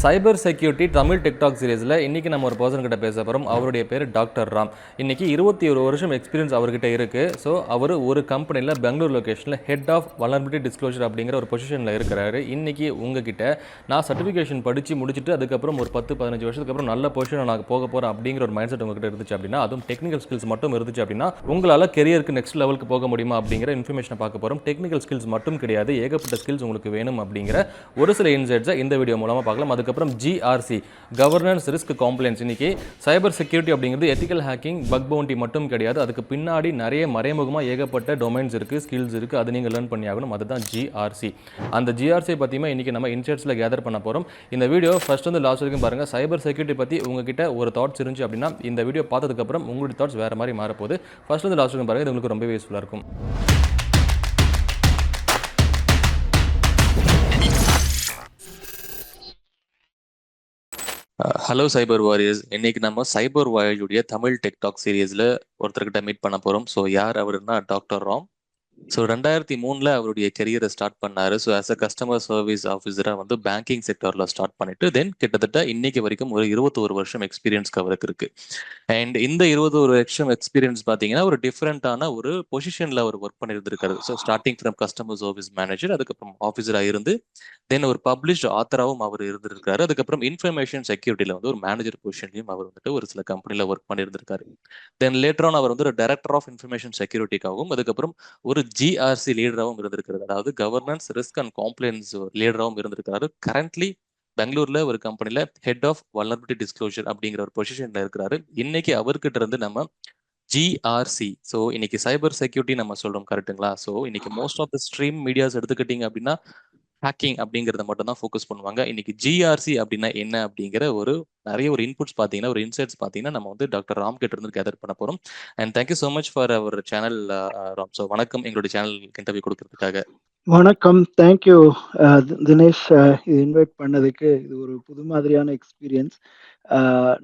Cyber security Tamil TikTok சீரீஸில் இன்றைக்கி நம்ம ஒரு பர்சன் கிட்ட பேச போகிறோம். அவருடைய பேர் டாக்டர் ராம். இன்றைக்கி 21 வருஷம் எக்ஸ்பீரியன்ஸ் அவர்கிட்ட இருக்குது. ஸோ அவர் ஒரு கம்பெனியில் பெங்களூர் லொக்கேஷனில் ஹெட் ஆஃப் வல்னரபிலிட்டி டிஸ்க்ளோஷர் அப்படிங்கிற ஒரு பொசிஷனில் இருக்கிறாரு. இன்றைக்கி உங்ககிட்ட நான் சர்டிஃபிகேஷன் படித்து முடிச்சுட்டு அதுக்கப்புறம் ஒரு 10-15 வருஷத்துக்கு அப்புறம் நல்ல பொசிஷன் நான் போக போகிறேன் அப்படிங்கிற ஒரு மைண்ட் செட் உங்ககிட்ட இருந்துச்சு அப்படின்னா, அதுவும் டெக்னிக்கல் ஸ்கில்ஸ் மட்டும் இருந்துச்சு அப்படின்னா உங்களால் கெரியருக்கு நெக்ஸ்ட் லெவலுக்கு போக முடியுமா அப்படிங்கிற இன்ஃபர்மேஷனை பார்க்க போகிறோம். டெக்னிக்கல் ஸ்கில்ஸ் மட்டும் கிடையாது, ஏகப்பட்ட ஸ்கில்ஸ் உங்களுக்கு வேணும் அப்படிங்கிற ஒரு சில இன்சைட்ஸை இந்த வீடியோ மூலமாக பார்க்கலாம். அதுக்கப்புறம் GRC கவர்னன்ஸ் ரிஸ்க் காம்ப்ளைன்ஸ். இன்னைக்கு சைபர் செக்யூரிட்டி அப்படிங்கிறது எத்திக்கல் ஹேக்கிங் பக் பவுண்டி மட்டும் கிடையாது, அதுக்கு பின்னாடி நிறைய மறைமுகமாக ஏகப்பட்ட டொமைன்ஸ் இருக்குது, ஸ்கில்ஸ் இருக்குது, அது நீங்கள் லேர்ன் பண்ணி ஆகணும். அதுதான் GRC. அந்த GRC பற்றியுமே இன்றைக்கி நம்ம இன்சைட்ஸில் கேதர் பண்ண போகிறோம். இந்த வீடியோ ஃபர்ஸ்ட் வந்து லாஸ்ட் வரைக்கும் பாருங்கள். சைபர் செக்யூரிட்டி பற்றி உங்ககிட்ட ஒரு தாட்ஸ் இருந்துச்சு அப்படின்னா இந்த வீடியோ பார்த்ததுக்கப்புறம் உங்களுடைய தாட்ஸ் வேறு மாதிரி மாறப்போகுது. ஃபர்ஸ்ட் வந்து லாஸ்ட் வரைக்கும் பாருங்கள், இது உங்களுக்கு ரொம்ப யூஸ்ஃபுல்லாக இருக்கும். ஹலோ சைபர் வாரியர்ஸ். இன்னைக்கு நம்ம சைபர் வாரியருடைய தமிழ் டிக்டாக் சீரீஸ்ல ஒருத்தர்கிட்ட மீட் பண்ண போறோம். ஸோ யார் அவருன்னா டாக்டர் ராம். ஸோ 2003 அவருடைய கெரியரை ஸ்டார்ட் பண்ணாரு. So as a customer service ஆஃபீஸராக வந்து பேங்கிங் செக்டர்ல ஸ்டார்ட் பண்ணிட்டு தென் கிட்டத்தட்ட இன்னைக்கு வரைக்கும் ஒரு 21 வருஷம் எக்ஸ்பீரியன்ஸ் அவருக்கு இருக்கு. அண்ட் இந்த 21 வருஷம் எக்ஸ்பீரியன்ஸ் பார்த்தீங்கன்னா ஒரு டிஃப்ரெண்டான ஒரு பொசிஷன்ல அவர் ஒர்க் பண்ணியிருந்திருக்காரு. So starting from customer service manager, அதுக்கப்புறம் ஆஃபீஸராக இருந்து தென் ஒரு பப்ளிஷ்ட் ஆத்தராகவும் அவர் இருந்திருக்காரு. அதுக்கப்புறம் இன்ஃபர்மேஷன் செக்யூரிட்டியில வந்து ஒரு மேனேஜர் பொசிஷன்லையும் அவர் வந்துட்டு ஒரு சில கம்பெனில ஒர்க் பண்ணியிருந்திருக்காரு. தென் லேட்டர் ஆன் அவர் வந்து ஒரு டைரக்டர் ஆஃப் இன்ஃபர்மேஷன் செக்யூரிட்டிக்காகவும் அதுக்கப்புறம் ஒரு GRC லீடராகவும் இருந்திருக்கிறது, அதாவது கவர்னன்ஸ் ரிஸ்க் அண்ட் காம்ப்ளைன்ஸ் லீடராகவும் இருந்திருக்காரு. கரண்ட்லி பெங்களூர்ல ஒரு கம்பெனில ஹெட் ஆஃப் வல்னரபிலிட்டி டிஸ்க்ளோஷர் அப்படிங்கிற ஒரு பொசிஷன்ல இருக்கிறாரு. இன்னைக்கு அவர்கிட்ட இருந்து நம்ம GRC, ஸோ இன்னைக்கு சைபர் செக்யூரிட்டி நம்ம சொல்றோம், கரெக்டுங்களா? ஸோ இன்னைக்கு most of the stream medias எடுத்துக்கிட்டீங்க அப்படின்னா ஹேக்கிங் அப்படிங்கிறத மட்டும் தான் ஃபோக்கஸ் பண்ணுவாங்க. இன்னைக்கு GRC அப்படின்னா என்ன அப்படிங்கிற நிறைய ஒரு இன்புட்ஸ் பார்த்தீங்கன்னா, ஒரு இன்சைட்ஸ் பார்த்தீங்கன்னா நம்ம வந்து டாக்டர் ராம் கிட்ட இருந்து கேதர் பண்ண போறோம். And thank you so much for our channel Ram. So வணக்கம் எங்களுடைய சேனல் இன்டர்வியூ கொடுக்கறதுக்காக. வணக்கம், தேங்க்யூ தினேஷ். இது இன்வைட் பண்ணதுக்கு. இது ஒரு புது மாதிரியான எக்ஸ்பீரியன்ஸ்.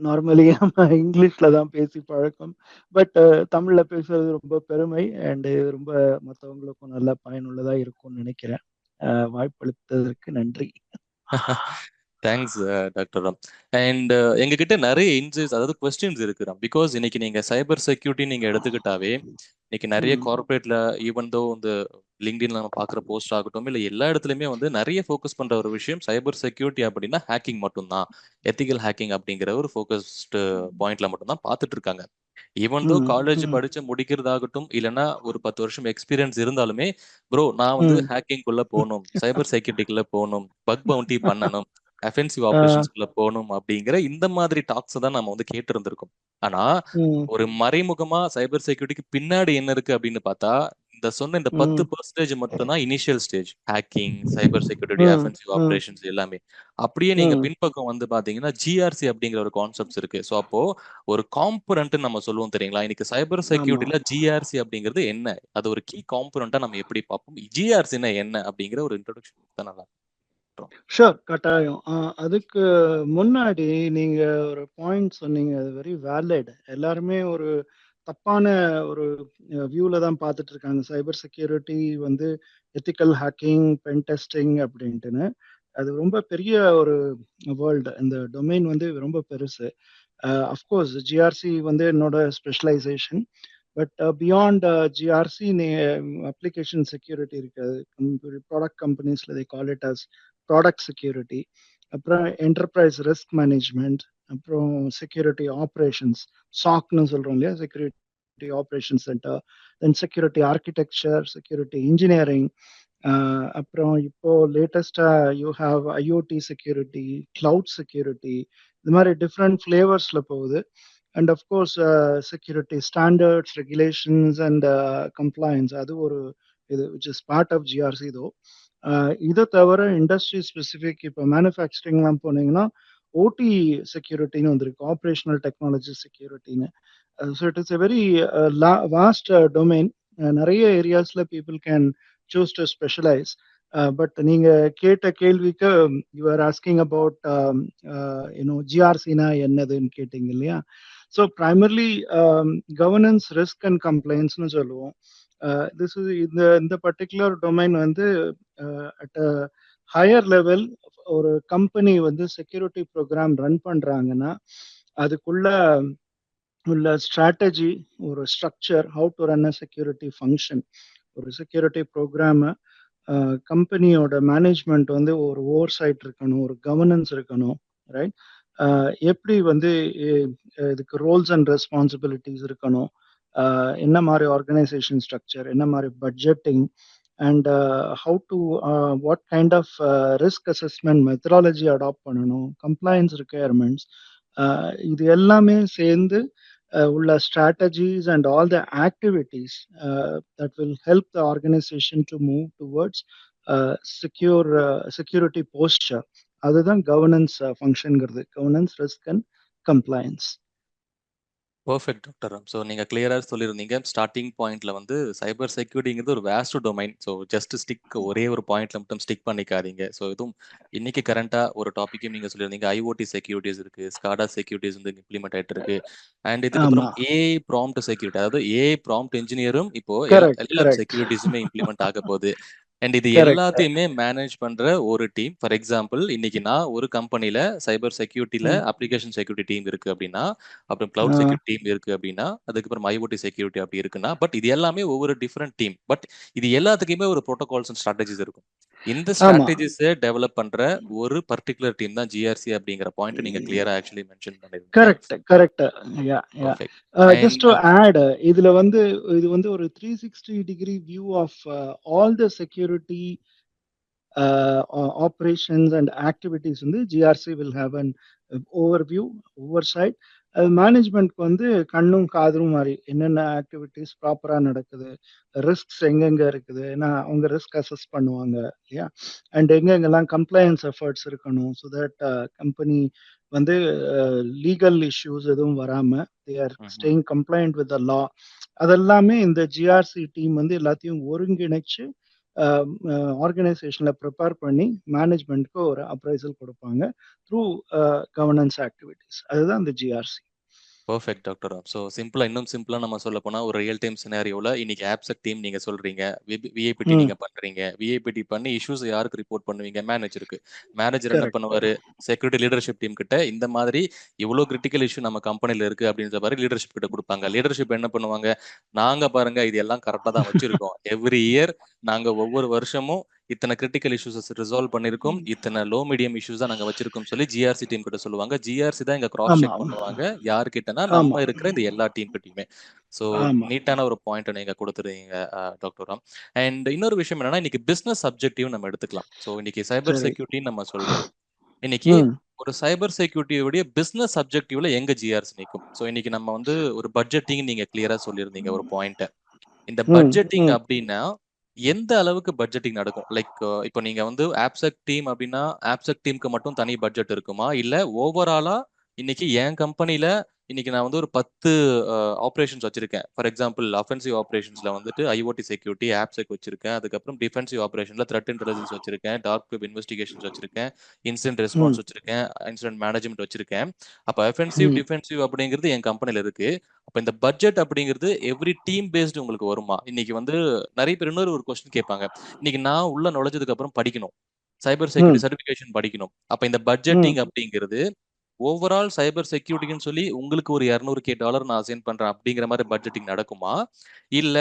நார்மலி நம்ம இங்கிலீஷ்ல தான் பேசி பழக்கம், பட் தமிழ்ல பேசுறது ரொம்ப பெருமை அண்ட் ரொம்ப மற்றவங்களுக்கும் நல்ல பயனுள்ளதா இருக்கும்னு நினைக்கிறேன். வாய்ப்பளித்ததற்கு நன்றி. Thanks doctor Ram. அண்ட் எங்ககிட்ட நிறைய இன்சைட்ஸ், அதாவது கொஸ்டின்ஸ் இருக்கு ராம். பிகாஸ் இன்னைக்கு நீங்க சைபர் செக்யூரிட்டி நீங்க எடுத்துக்கிட்டாவே இன்னைக்கு நிறைய கார்பரேட்ல ஈவன் தோ இந்த லிங்க்டின்ல நம்ம பாக்குற போஸ்ட் ஆகட்டும் இல்ல எல்லா இடத்துலயுமே வந்து நிறைய ஃபோக்கஸ் பண்ற ஒரு விஷயம் சைபர் செக்யூரிட்டி அப்படின்னா ஹேக்கிங் மட்டும்தான், எத்திக்கல் ஹேக்கிங் அப்படிங்கிற ஒரு ஃபோக்கஸ்டு பாயிண்ட்ல மட்டும்தான் பார்த்துட்டு இருக்காங்க. ஈவன் தோ காலேஜ் படிச்சு முடிக்கிறதாகட்டும் இல்லைன்னா ஒரு 10 வருஷம் எக்ஸ்பீரியன்ஸ் இருந்தாலுமே ப்ரோ நான் வந்து ஹேக்கிங்குள்ள போகணும், சைபர் செக்யூரிட்டிக்குள்ள போகணும், பக் பவுண்டி பண்ணணும், அஃபென்சிவ் ஆபரேஷன்ஸ்குள்ள போகணும் அப்படிங்கிற இந்த மாதிரி டாக்ஸ் தான் நம்ம வந்து கேட்டு இருந்திருக்கோம். ஆனா ஒரு மறைமுகமா சைபர் செக்யூரிட்டிக்கு பின்னாடி என்ன இருக்கு அப்படின்னு பார்த்தா இந்த சொன்ன இந்த 10% மட்டும் தான் initial stage. Hacking, cyber security, offensive operations எல்லாமே. அப்படியே நீங்க பின்பக்கம் வந்து பாத்தீங்கன்னா GRC அப்படிங்கிற ஒரு கான்செப்ட்ஸ் இருக்கு. ஸோ அப்போ ஒரு காம்பனன்ட் நம்ம சொல்லுவோம் தெரியுங்களா? இன்னைக்கு சைபர் செக்யூரிட்டில GRC அப்படிங்கிறது என்ன, அது ஒரு கீ காம்பனண்டா நம்ம எப்படி பார்ப்போம், GRCனா என்ன அப்படிங்கிற ஒரு இன்ட்ரோடக்ஷன் தான் நல்லா. ஷூர், கட்டாயம். அதுக்கு முன்னாடி நீங்க ஒரு பாயிண்ட் சொன்னீங்க, அது வெரி வேலிட். எல்லாருமே ஒரு தப்பான ஒரு வியூல தான் பார்த்துட்டு இருக்காங்க. சைபர் செக்யூரிட்டி வந்து எத்திக்கல் ஹேக்கிங், பென் டெஸ்டிங் அப்படின்ட்டுன்னு. அது ரொம்ப பெரிய ஒரு வேர்ல்டு. இந்த டொமைன் வந்து ரொம்ப பெருசு. அஃப்கோர்ஸ் GRC வந்து என்னோட specialisation. But beyond GRC application security இருக்காது. ப்ராடக்ட் கம்பெனிஸ்ல they call it as product security. அப்புறம் என்டர்பிரைஸ் ரிஸ்க் மேனேஜ்மெண்ட், அப்புறம் செக்யூரிட்டி ஆப்ரேஷன்ஸ், சாக்னு சொல்றோம் இல்லையா, security operation centre, then security architecture, security engineering, அப்புறம் இப்போ லேட்டஸ்டா you have IoT security, cloud security, இந்த மாதிரி டிஃப்ரெண்ட் ஃபிளேவர்ஸ்ல போகுது. And of course security standards, regulations and compliance, அது ஒரு இது which is part of GRC though. இதை தவிர இண்டஸ்ட்ரி ஸ்பெசிஃபிக் இப்போ மேனுஃபேக்சரிங்லாம் போனீங்கன்னா OT செக்யூரிட்டின்னு வந்திருக்கு, ஆப்ரேஷனல் டெக்னாலஜி செக்யூரிட்டின்னு. So it is a very vast domain. நிறைய ஏரியாஸ்ல people can choose to specialise. But நீங்க கேட்ட கேள்விக்கு யூ ஆர் ஆஸ்கிங் அபவுட் GRCனா என்னதுன்னு கேட்டீங்க இல்லையா? So primarily governance, risk and கம்ப்ளைன்ஸ்னு சொல்லுவோம். இந்த பர்டிகுலர் டொமைன் வந்து at a higher level ஒரு கம்பெனி வந்து செக்யூரிட்டி ப்ரோக்ராம் ரன் பண்றாங்கன்னா அதுக்குள்ள உள்ள ஸ்ட்ராட்டஜி, ஒரு structure, how to run a security function, ஒரு செக்யூரிட்டி ப்ரோக்ராம கம்பெனியோட மேனேஜ்மெண்ட் வந்து ஒரு ஓவர் சைட் இருக்கணும், ஒரு கவர்னன்ஸ் இருக்கணும், ரைட்? எப்படி வந்து இதுக்கு ரோல்ஸ் அண்ட் ரெஸ்பான்சிபிலிட்டிஸ் இருக்கணும், என்ன மாதிரி ஆர்கனைசேஷன் ஸ்ட்ரக்சர், என்ன மாதிரி budgeting, and how to what kind of risk assessment methodology adopt பண்ணணும், கம்ப்ளையன்ஸ் ரிக்குயர்மெண்ட்ஸ், இது எல்லாமே சேர்ந்து உள்ள strategies and all the activities that will help the organization to move towards security posture. அதுதான் கவர்னன்ஸ் ஃபங்க்ஷன்ங்கிறது, governance, risk and compliance. Perfect doctor. So நீங்க கிளியரா சொல்லியிருந்தீங்க. ஸ்டார்ட்டிங் பாயிண்ட்ல வந்து சைபர் செக்யூரிட்டிங்கிறது ஒரு vast domain. So just stick ஒரே ஒரு பாயிண்ட்ல மட்டும் ஸ்டிக் பண்ணிக்காதீங்க. ஸோ இதுவும் இன்னைக்கு கரண்டா ஒரு டாபிக்கும் நீங்க சொல்லியிருந்தீங்க. ஐஓடி செக்யூரிட்டிஸ் இருக்கு, ஸ்காடா செக்யூரிட்டிஸ் வந்து இம்ப்ளிமெண்ட் ஆயிட்டு இருக்கு. அண்ட் இதுக்கப்புறம் ஆமா, ஏஐ ப்ராம்ப்ட் செக்யூரிட்டி, அதாவது ஏஐ ப்ராம்ப்ட் இன்ஜினியரும் இப்போ கரெக்ட் எல்எல்எம் கரெக்ட் செக்யூரிட்டிஸுமே இம்ப்ளிமெண்ட் ஆக போகுது. அண்ட் இது கரெக்ட். எல்லாத்தையுமே மேனேஜ் பண்ற ஒரு டீம். ஃபார் எக்ஸாம்பிள் இன்னைக்கு நான் ஒரு கம்பெனில சைபர் செக்யூரிட்டில அப்ளிகேஷன் செக்யூரிட்டி டீம் இருக்கு அப்படின்னா, அப்புறம் கிளவுட் செக்யூரிட்டி டீம் இருக்கு அப்படின்னா, அதுக்கப்புறம் ஐஓடி செக்யூரிட்டி அப்படி இருக்குன்னா, பட் இது எல்லாமே ஒவ்வொரு டிஃப்ரெண்ட் டீம். பட் இது எல்லாத்துக்குமே ஒரு ப்ரோட்டோகால்ஸ் அண்ட் ஸ்ட்ராட்டஜிஸ் இருக்கும். இந்த ஆமா, ஸ்ட்ராட்டஜிஸை டெவலப் பண்ற ஒரு பர்டிகுலர் டீம் தான் ஜிஆர்சி அப்படிங்கிற பாயிண்ட் நீங்க கிளியரா ஆக்சுவலி மென்ஷன் பண்ணிருந்தீங்க. Correct correct. Yeah yeah. Perfect. Just and to add, இதுல வந்து இது வந்து ஒரு 360 degree view of all the security operations and activities வந்து GRC will have an overview, oversight. அது மேனேஜ்மெண்ட்க்கு வந்து கண்ணும் காதும் மாதிரி என்னென்ன ஆக்டிவிட்டிஸ் ப்ராப்பரா நடக்குது, ரிஸ்க்ஸ் எங்கெங்க இருக்குது, ஏன்னா அவங்க ரிஸ்க் அசஸ் பண்ணுவாங்க இல்லையா, அண்ட் எங்கெங்கெல்லாம் கம்ப்ளையன்ஸ் எஃபர்ட்ஸ் இருக்கணும், ஸோ தட் கம்பெனி வந்து லீகல் இஷ்யூஸ் எதுவும் வராம they are staying compliant with the law. அதெல்லாமே இந்த ஜிஆர்சி டீம் வந்து எல்லாத்தையும் ஒருங்கிணைச்சு ஆர்கனைசேஷன்ல ப்ரிப்பேர் பண்ணி மேனேஜ்மெண்ட்க்கு ஒரு அப்ரைசல் கொடுப்பாங்க த்ரூ கவர்னன்ஸ் ஆக்டிவிட்டிஸ். அதுதான் இந்த ஜிஆர்சி. Perfect doctor. ஸோ சிம்பிளா, இன்னும் சிம்பிளா நம்ம சொல்ல போனா, ஒரு ரியல் டைம் சினாரியோல இன்னைக்கு ஆப்செக் டீம் நீங்க சொல்றீங்க, விஐபிடி நீங்க பண்றீங்க. விஐபிடி பண்ணி இஷ்யூஸ் யாருக்கு ரிப்போர்ட் பண்ணுவீங்க? மேனேஜருக்கு. மேனேஜர் என்ன கரெக்ட். பண்ணுவாரு? செக்யூரிட்டி லீடர்ஷிப் டீம் கிட்ட இந்த மாதிரி இவ்வளோ கிரிட்டிக்கல் இஷ்யூ நம்ம கம்பெனில இருக்கு அப்படின்ற மாதிரி லீடர்ஷிப் கிட்ட கொடுப்பாங்க. லீடர்ஷிப் என்ன பண்ணுவாங்க? நாங்க பாருங்க இது எல்லாம் கரெக்டா தான் வச்சிருக்கோம். எவ்ரி இயர் நாங்க ஒவ்வொரு வருஷமும் இத்தனை கிரிட்டிக்கல் இஷ்யூஸ் ரிசால்வ் பண்ணிருக்கோம், இத்தனை லோ மீடியம் இஷ்யூஸ் தான் நாங்க வச்சிருக்கோம் சொல்லி ஜிஆர்சி டீம் கிட்ட சொல்லுவாங்க. ஜிஆர்சி தான் இங்க கிராஸ் ஆமா செக் பண்ணுவாங்க. யாரு கிட்டனா ஆமா நம்ம இருக்கிற இந்த எல்லா டீம் கிட்டயுமே. ஸோ ஆமா. நீட்டான ஒரு பாயிண்ட் நீங்க கொடுத்துருக்கீங்க டாக்டர் ராம். அண்ட் இன்னொரு விஷயம் என்னன்னா, இன்னைக்கு பிசினஸ் சப்ஜெக்டிவ் நம்ம எடுத்துக்கலாம். ஸோ இன்னைக்கு சைபர் சரி. செக்யூரிட்டின்னு நம்ம சொல்றோம். இன்னைக்கு ஒரு சைபர் செக்யூரிட்டியோடைய பிசினஸ் சப்ஜெக்டிவ்ல எங்க ஜிஆர்சி நிற்கும்? ஸோ இன்னைக்கு நம்ம வந்து ஒரு பட்ஜெட்டிங் நீங்க கிளியரா சொல்லியிருந்தீங்க ஒரு பாயிண்ட். இந்த பட்ஜெட்டிங் அப்படின்னா எந்த அளவுக்கு பட்ஜெட்டிங் நடக்கும்? லைக் இப்போ நீங்க வந்து ஆப்செக் டீம் அப்படின்னா ஆப்செக் டீமுக்கு மட்டும் தனி பட்ஜெட் இருக்குமா? இல்ல ஓவராலா இன்னைக்கு என் கம்பெனில இன்னைக்கு நான் வந்து ஒரு 10 ஆப்ரேஷன்ஸ் வச்சிருக்கேன். ஃபார் எக்ஸாம்பிள் அஃபென்சிவ் ஆப்ரேஷன்ஸ்ல வந்துட்டு ஐஓடி செக்யூரிட்டி, ஆப்செக் வச்சிருக்கேன். அதுக்கப்புறம் டிஃபென்சிவ் ஆப்ரேஷன்ல த்ரெட் இன்டெலிஜென்ஸ் வச்சிருக்கேன், டார்க் வெப் இன்வெஸ்டிகேஷன்ஸ் வச்சிருக்கேன், இன்சிடென்ட் ரெஸ்பான்ஸ் வச்சிருக்கேன், இன்சிடென்ட் மேனேஜ்மெண்ட் வச்சிருக்கேன். அப்ப அஃபென்சிவ், டிஃபென்சிவ் அப்படிங்கிறது என் கம்பெனில இருக்கு. அப்ப இந்த பட்ஜெட் அப்படிங்கிறது எவ்ரி டீம் பேஸ்டு உங்களுக்கு வருமா? இன்னைக்கு வந்து நிறைய பேர் இன்னொரு ஒரு கொஸ்டின் கேட்பாங்க. இன்னைக்கு நான் உள்ள நுழைஞ்சதுக்கு அப்புறம் படிக்கணும், சைபர் செக்யூரிட்டி சர்டிபிகேஷன் படிக்கணும். அப்ப இந்த பட்ஜெட்டிங் அப்படிங்கிறது ஓவரால் சைபர் செக்யூரிட்டின்னு சொல்லி உங்களுக்கு ஒரு $200K நான் அசைன் பண்றேன் அப்படிங்கிற மாதிரி பட்ஜெட்டிங் நடக்குமா? இல்ல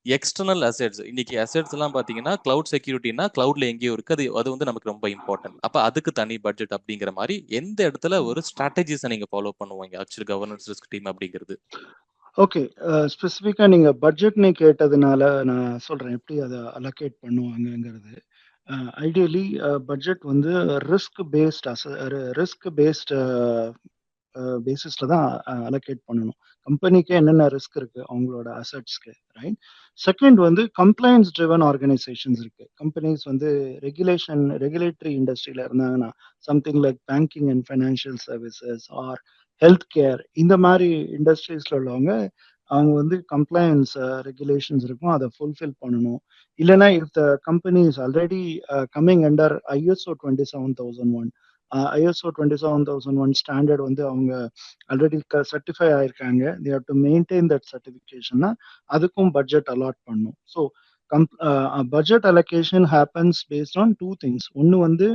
எக்ஸ்டர்னல் அசெட்ஸ், இன்னைக்கு அசெட்ஸ் எல்லாம் பாத்தீங்கன்னா கிளவுட் செக்யூரிட்டினா கிளவுட்ல எங்கேயோ இருக்கு, அது வந்து நமக்கு ரொம்ப இம்பார்ட்டன்ட். அப்ப அதுக்கு தனி பட்ஜெட் அப்படிங்கிற மாதிரி எந்த இடத்துல ஒரு ஸ்ட்ராட்டஜிஸை நீங்க ஃபாலோ பண்ணுவீங்க ஆக்சுவலி கவர்னன்ஸ் ரிஸ்க் டீம் அப்படிங்கிறது? ஓகே. ஸ்பெசிஃபிக்கா நீங்க பட்ஜெட்னு கேட்டதுனால நான் சொல்றேன் எப்படி அதை அலோகேட் பண்ணுவாங்கங்கிறது. ஐடியலி பட்ஜெட் வந்து ரிஸ்க் பேஸ்ட் ரிஸ்க் பேஸ்ட் பேசிஸ்ல தான் அலோகேட் பண்ணணும். கம்பெனிக்கு என்னென்ன ரிஸ்க் இருக்கு அவங்களோட அசெட்ஸ்க்கு, ரைட்? செகண்ட் வந்து கம்ப்ளைன்ஸ் ட்ரிவன் ஆர்கனைசேஷன்ஸ் இருக்கு. கம்பெனிஸ் வந்து ரெகுலேட்டரி இண்டஸ்ட்ரியில இருந்தாங்கன்னா, something like banking and financial services or health care, இந்த மாதிரி இண்டஸ்ட்ரீஸ்ல உள்ளவங்க அவங்க வந்து கம்ப்ளைன்ஸ் ரெகுலேஷன்ஸ் இருக்கும், அதை ஃபுல்ஃபில் பண்ணணும். இல்லைன்னா if the company is already coming under ISO 27001, ISO 27001 standard வந்து அவங்க ஆல்ரெடி சர்டிஃபை ஆயிருக்காங்க, they have to maintain that சர்டிஃபிகேஷன்னா அதுக்கும் பட்ஜெட் அலாட் பண்ணும். So budget allocation happens based on two things. One வந்து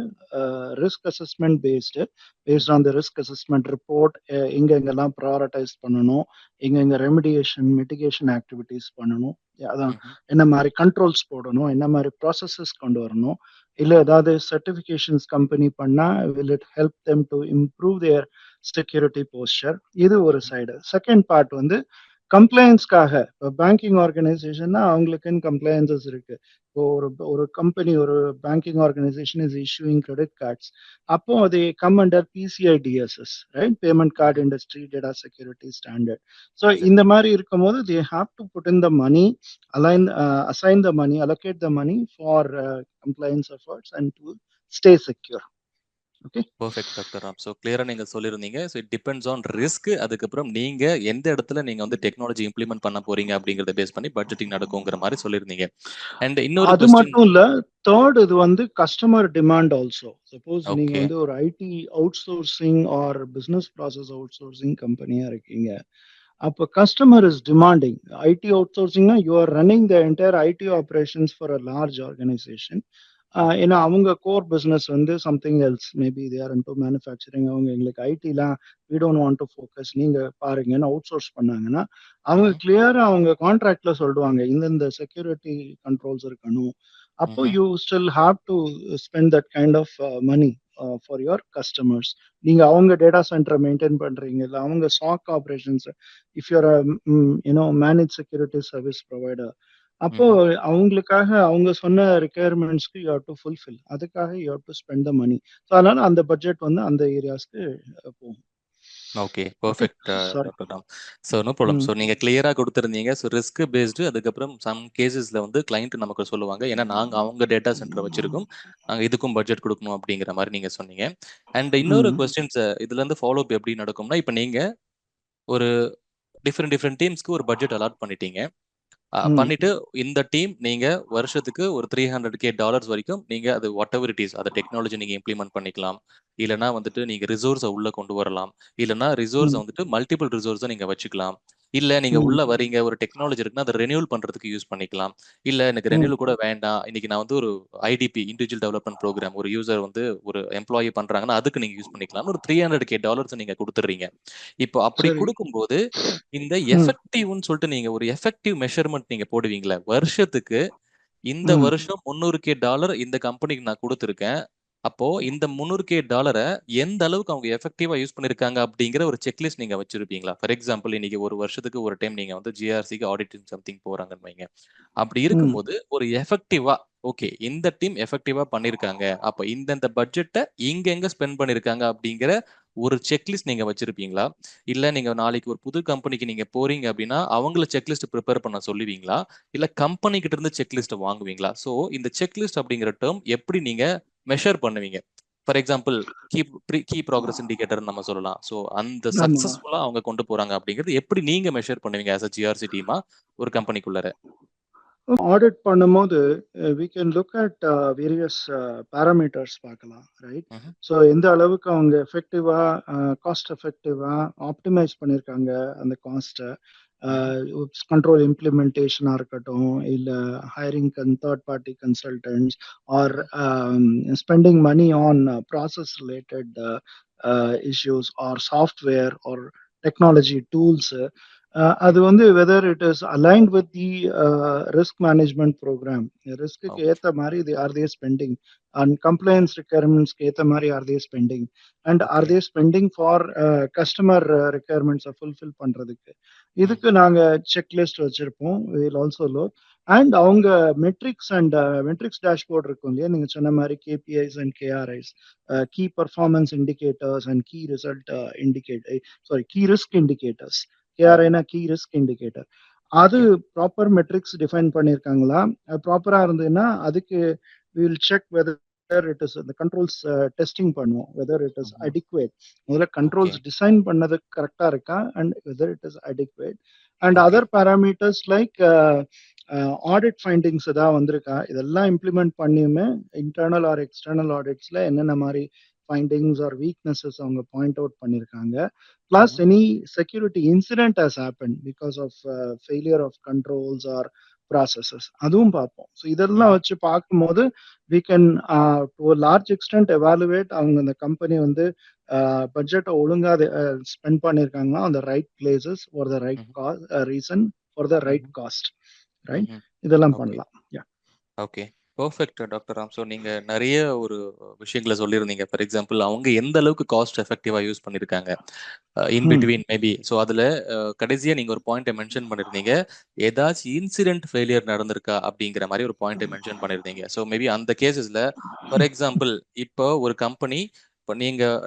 risk assessment based on the risk assessment report, எங்கெங்கெல்லாம் prioritize பண்ணணும், எங்கெங்க remediation mitigation activities பண்ணணும், அதான் என்ன மாதிரி controls போடணும், என்ன மாதிரி processes கொண்டு வரணும், இல்லை ஏதாவது certifications company பண்ணா will it help them to improve their security posture. இது ஒரு சைடு. செகண்ட் பார்ட் வந்து கம்ப்ளைன்ஸ்க்காக. இப்போ பேங்கிங் ஆர்கனைசேஷன்னா அவங்களுக்குன்னு கம்ப்ளைன்சஸ் இருக்கு. இப்போ ஒரு கம்பெனி, ஒரு banking organisation is issuing credit cards, அப்போ அது come under PCI DSS, right, payment card industry data security standard. So இந்த மாதிரி இருக்கும்போது they have to put in the money, assign the money, allocate the money for compliance efforts and to stay secure. Okay, perfect doctor Ram. So கிளியரா நீங்க சொல்லியிருந்தீங்க. So it depends on risk. அதுக்கப்புறம் நீங்க எந்த இடத்துல நீங்க வந்து டெக்னாலஜி இம்ப்ளிமெண்ட் பண்ண போறீங்க அப்படிங்கறத பேஸ் பண்ணி பட்ஜெட்டிங் நடக்குங்கிற மாதிரி சொல்லியிருந்தீங்க. அண்ட் இன்னொரு அது மட்டும் இல்ல, தேர்ட் இது வந்து கஸ்டமர் டிமாண்ட் ஆல்சோ. சப்போஸ் நீங்க வந்து ஒரு IT outsourcing or business process outsourcing கம்பெனியா இருக்கீங்க, அப்போ கஸ்டமர் இஸ் டிமாண்டிங். ஐடி அவுட் சோர்சிங்னா you are running the entire IT operations for a large organisation. ஏன்னா அவங்க கோர் பிஸ்னஸ் வந்து something else, maybe they are into manufacturing. அவங்க எங்களுக்கு ஐடிலாம் we don't want to focus, நீங்க பாருங்கன்னு அவுட் சோர்ஸ் பண்ணாங்கன்னா அவங்க கிளியரா அவங்க கான்ட்ராக்ட்ல சொல்லுவாங்க இந்தந்த செக்யூரிட்டி கண்ட்ரோல்ஸ் இருக்கணும். அப்போ you still have to spend that kind of money for your customers. நீங்க அவங்க டேட்டா சென்டரை மெயின்டைன் பண்றீங்க, இல்லை அவங்க SOC operations, if you're manage security service provider, அப்போ அவங்களுக்காக அவங்க சொன்ன ரிக்குயர்மெண்ட்ஸ்க்கு யூ ஹேவ் டு ஃபுல்ஃபில், அதுக்காக you have to spend the money. So அதனால அந்த பட்ஜெட் வந்து அந்த ஏரியாஸ்க்கு போகும். Okay, perfect doctor Ram. So no problem. So நீங்கள் கிளியராக கொடுத்துருந்தீங்க. ஸோ ரிஸ்க் பேஸ்டு, அதுக்கப்புறம் சம் கேசஸில் வந்து கிளைண்ட் நமக்கு சொல்லுவாங்க, ஏன்னா நாங்கள் அவங்க டேட்டா சென்டர் வச்சிருக்கோம், நாங்கள் இதுக்கும் பட்ஜெட் கொடுக்கணும் அப்படிங்கிற மாதிரி நீங்கள் சொன்னீங்க. அண்ட் இன்னொரு கொஸ்டின்ஸ் இதுலேருந்து ஃபாலோ அப் எப்படி நடக்கும்னா, இப்போ நீங்கள் ஒரு டிஃப்ரெண்ட் டீம்ஸ்க்கு ஒரு பட்ஜெட் அலாட் பண்ணிட்டீங்க. பண்ணிட்டு இந்த டீம் நீங்க வருஷத்துக்கு ஒரு $300K வரைக்கும் நீங்க அது வாட் எவர் இட் இஸ், அதை டெக்னாலஜி நீங்க இம்ப்ளிமெண்ட் பண்ணிக்கலாம், இல்லைன்னா வந்துட்டு நீங்க ரிசோர்ஸை உள்ள கொண்டு வரலாம், இல்லைன்னா ரிசோர்ஸை வந்துட்டு மல்டிபிள் ரிசோர்ஸை நீங்க வச்சுக்கலாம், இல்ல நீங்க உள்ள வரீங்க ஒரு டெக்னாலஜி இருக்குன்னா அதை ரெனியூல் பண்றதுக்கு யூஸ் பண்ணிக்கலாம், இல்ல எனக்கு ரெனியூல் கூட வேண்டாம், இன்னைக்கு நான் வந்து ஒரு IDP இண்டிவிஜுவல் டெவலப்மெண்ட் ப்ரோக்ராம் ஒரு யூசர் வந்து ஒரு எம்ப்ளாயி பண்றாங்கன்னா அதுக்கு நீங்க யூஸ் பண்ணிக்கலாம், ஒரு $300K நீங்க கொடுத்துறீங்க. இப்போ அப்படி கொடுக்கும்போது இந்த எஃபெக்டிவ்னு சொல்லிட்டு நீங்க ஒரு எஃபெக்டிவ் மெஷர்மெண்ட் நீங்க போடுவீங்களா, வருஷத்துக்கு இந்த வருஷம் $300K இந்த கம்பெனிக்கு நான் கொடுத்துருக்கேன், அப்போ இந்த $300K எந்த அளவுக்கு அவங்க எஃபெக்டிவா யூஸ் பண்ணிருக்காங்க அப்படிங்கிற ஒரு செக்லிஸ்ட் நீங்க வச்சிருப்பீங்களா? ஃபார் எக்ஸாம்பிள் இன்னைக்கு ஒரு வருஷத்துக்கு ஒரு டைம் நீங்க வந்து GRCக்கு ஆடிட்டிங் சம்திங் போறாங்கன்னு வைங்க. அப்படி இருக்கும்போது ஒரு எஃபெக்டிவா, ஓகே இந்த டீம் எஃபெக்டிவா பண்ணிருக்காங்க, அப்ப இந்த பட்ஜெட்டை இங்க எங்க ஸ்பெண்ட் பண்ணிருக்காங்க அப்படிங்கிற ஒரு செக்லிஸ்ட் நீங்க வச்சிருப்பீங்களா? இல்ல நீங்க நாளைக்கு ஒரு புது கம்பெனிக்கு நீங்க போறீங்க அப்படின்னா அவங்கள செக்லிஸ்ட் ப்ரிப்பேர் பண்ண சொல்லுவீங்களா, இல்ல கம்பெனி கிட்ட இருந்து செக்லிஸ்ட் வாங்குவீங்களா? சோ இந்த செக்லிஸ்ட் அப்படிங்கிற டேர்ம் எப்படி நீங்க மெஷர் பண்ணுவீங்க? For example key progress indicator நம்ம சொல்லலாம். சோ அந்த சக்சஸ்ஃபுல்லா அவங்க கொண்டு போறாங்க அப்படிங்கிறது எப்படி நீங்க மெஷர் பண்ணுவீங்க as a GRC டீமா ஒரு கம்பெனிக்குள்ளார? ஆடிட் பண்ணும்போது we can look at various parameters பார்க்கலாம், ரைட்? ஸோ எந்த அளவுக்கு அவங்க எஃபெக்டிவா, காஸ்ட் எஃபெக்டிவா ஆப்டிமைஸ் பண்ணியிருக்காங்க அந்த காஸ்ட்டை, கண்ட்ரோல் இம்ப்ளிமெண்டேஷனாக இருக்கட்டும், இல்லை hiring third party consultants or spending money on process related issues or software or technology tools. அது வந்து whether it is aligned with the risk management programme, ரிஸ்க்கு ஏற்ற மாதிரி இது or they spending, and compliance ரிக்யர்மெண்ட்ஸ்க்கு ஏற்ற மாதிரி or they spending, and or they spending for customer ரிக்யர்மெண்ட்ஸை ஃபுல்ஃபில் பண்ணுறதுக்கு. இதுக்கு நாங்கள் செக்லிஸ்ட் வச்சுருப்போம். வில் ஆல்சோ லோ அண்ட் அவங்க மெட்ரிக்ஸ் அண்ட் மெட்ரிக்ஸ் டேஷ்போர்ட் இருக்கும் இல்லையா, நீங்கள் சொன்ன மாதிரி KPIs and KRIs, key performance indicators and key result key risk indicators. KRIனா கீ ரிஸ்க் இண்டிகேட்டர். அது ப்ராப்பர் மெட்ரிக்ஸ் டிஃபைன் பண்ணியிருக்காங்களா? ப்ராப்பரா இருந்ததுன்னா அதுக்கு will check whether it is the controls testing பண்ணுவோம், வெதர் இட் இஸ் adequate. முதல்ல கண்ட்ரோல்ஸ் டிசைன் பண்ணது கரெக்டா இருக்கா and whether it is adequate. And other parameters like audit findings ஏதாவது வந்திருக்கா, இதெல்லாம் இம்ப்ளிமெண்ட் பண்ணியுமே இன்டர்னல் ஆர் எக்ஸ்டர்னல் ஆடிட்ஸ்ல என்னென்ன மாதிரி ஃபைண்டிங்ஸ் ஆர் வீக்னஸஸ் அவங்க பாயிண்ட் அவுட் பண்ணியிருக்காங்க. Plus any security incident has happened because of failure of controls or processes அதுவும் பார்ப்போம். ஸோ இதெல்லாம் ம்ஹ்ம். வச்சு பார்க்கும்போது we can to a large extent evaluate அவங்க அந்த கம்பெனி வந்து பட்ஜெட்டை ஒழுங்கா ஸ்பெண்ட் பண்ணியிருக்காங்கன்னா அந்த right places for the right ம்ஹ்ம். ரீசன் ஃபார் த ரைட் ம்ஹ்ம். Cost, right? ம்ஹ்ம். இதெல்லாம் ஓகே. பண்ணலாம். Yeah. Okay. Perfect doctor Ram. So நீங்க நெறைய ஒரு விஷயங்கள சொல்லியிருந்தீங்க. ஃபார் எக்ஸாம்பிள் அவங்க எந்த அளவுக்கு காஸ்ட் எஃபெக்டிவா யூஸ் பண்ணியிருக்காங்க. இன் Hmm. Between maybe. ஸோ அதுல கடைசியா நீங்க ஒரு பாயிண்ட்ட மென்ஷன் பண்ணியிருந்தீங்க. ஏதாச்சும் இன்சிடென்ட் ஃபெயிலியர் நடந்திருக்கா அப்படிங்கிற மாரி ஒரு பாயிண்ட்ட மென்ஷன் பண்ணியிருந்தீங்க. ஸோ மேபி அந்த கேஸஸ்ல ஃபார் எக்ஸாம்பிள் இப்போ ஒரு கம்பெனி இப்போ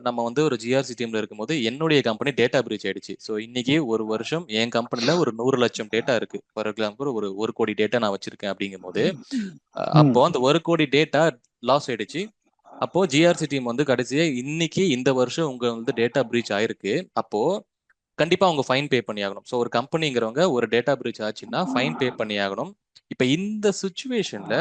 நம்ம வந்து ஒரு ஜிஆர்சி டீம்ல இருக்கும்போது என்னுடைய கம்பெனி டேட்டா பிரீச் ஆயிடுச்சு. ஸோ இன்னைக்கு ஒரு வருஷம் என் கம்பெனில ஒரு 100 லட்சம் டேட்டா இருக்கு. ஃபார் எக்ஸாம்பிள் ஒரு 1 கோடி டேட்டா நான் வச்சிருக்கேன் அப்படிங்கும்போது, அப்போ அந்த 1 கோடி டேட்டா லாஸ் ஆயிடுச்சு. அப்போ ஜிஆர்சி டீம் வந்து கடைசியா இன்னைக்கு இந்த வருஷம் உங்க வந்து டேட்டா பிரீச் ஆயிருக்கு. அப்போ கண்டிப்பா அவங்க ஃபைன் பே பண்ணி ஆகணும். ஸோ ஒரு கம்பெனிங்கிறவங்க ஒரு டேட்டா பிரீச் ஆச்சுன்னா ஃபைன் பே பண்ணி ஆகணும். இப்ப இந்த சிச்சுவேஷன்ல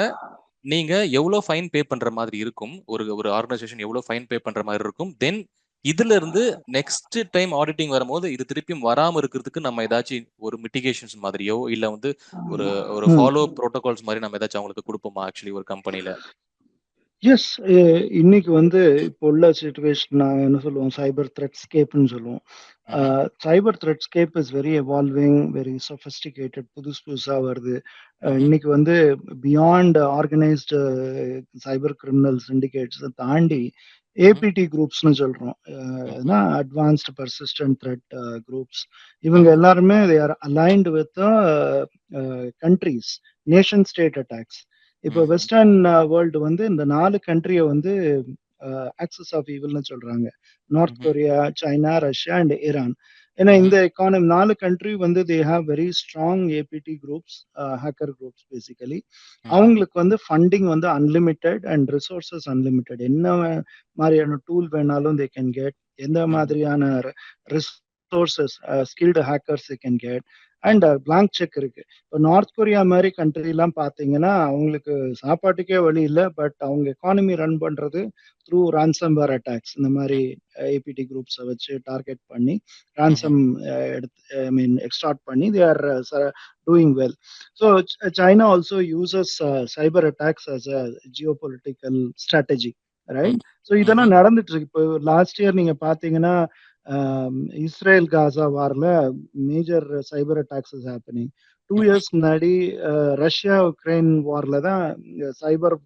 நீங்க எவ்வளோ ஃபைன் பே பண்ற மாதிரி இருக்கும்? ஒரு ஆர்கனைசேஷன் எவ்வளோ ஃபைன் பே பண்ற மாதிரி இருக்கும்? தென் இதுல இருந்து நெக்ஸ்ட் டைம் ஆடிட்டிங் வரும்போது இது திருப்பியும் வராம இருக்கிறதுக்கு நம்ம ஏதாச்சும் ஒரு மிட்டிகேஷன்ஸ் மாதிரியோ இல்ல வந்து ஒரு ஒரு Hmm. ஃபாலோ புரோட்டோகால்ஸ் மாதிரி நம்ம ஏதாச்சும் அவங்களுக்கு கொடுப்போமா ஆக்சுவலி ஒரு கம்பெனில? எஸ். இன்னைக்கு வந்து இப்போ உள்ள சிச்சுவேஷன் நான் என்ன சொல்லுவோம், சைபர் த்ரெட்ஸ்கேப்னு சொல்லுவோம். Hmm. Cyber threatscape is very evolving, very sophisticated, புதுசா வருது. ம்ஹ்ம். இன்னைக்கு வந்து beyond organised cyber criminal syndicates தாண்டி ம்ஹ்ம். ஏபிடி குரூப்ஸ்னு சொல்றோம். Hmm. Advanced persistent threat groups. இவங்க ம்ஹ்ம். எல்லாருமே they are aligned with countries, nation state attacks. இப்போ ம்ஹ்ம். வெஸ்டர்ன் வேர்ல்டு வந்து இந்த 4 கண்ட்ரிய வந்து ஆக்சஸ் ஆஃப் ஈவில்னு சொல்றாங்க. North hmm. Korea, China, Russia and Iran. ஏன்னா ம்ஹ்ம். இந்த 4 கண்ட்ரி வந்து they have very strong APT groups, hacker groups basically. ம்ஹ்ம். அவங்களுக்கு வந்து ஃபண்டிங் வந்து அன்லிமிட்டெட் அண்ட் ரிசோர்சஸ் அன்லிமிட்டெட். என்ன மாதிரியான டூல் வேணாலும் தே கேன் கெட். எந்த ம்ஹ்ம். மாதிரியான resources skilled hackers they can get. And ம்ஹ்ம். பிளாங்க் செக் இருக்கு. இப்போ நார்த் கொரியா மாதிரி கண்ட்ரிலாம் பார்த்தீங்கன்னா, அவங்களுக்கு சாப்பாட்டுக்கே வழி இல்ல. பட் அவங்க எக்கானமி ரன் பண்றது த்ரூ ரான்சம்வேர் அட்டாக்ஸ். இந்த மாரி ஏபிடி குரூப்ஸ வச்சு டார்கெட் பண்ணி ம்ஹ்ம். ரான்சம் எடுத்து எக்ஸ்டார்ட் பண்ணி they are doing well. So China also uses cyber attacks as a geopolitical strategy, hmm. Right? So hmm. இதெல்லாம் நடந்துட்டு இருக்கு. இப்போ லாஸ்ட் இயர் நீங்க பார்த்தீங்கன்னா, இஸ்ரேல் காசா வார்ல major cyber attacks is happening. 2 hmm. Years முன்னாடி ரஷ்யா உக்ரைன் வார்ல தான் சைபர்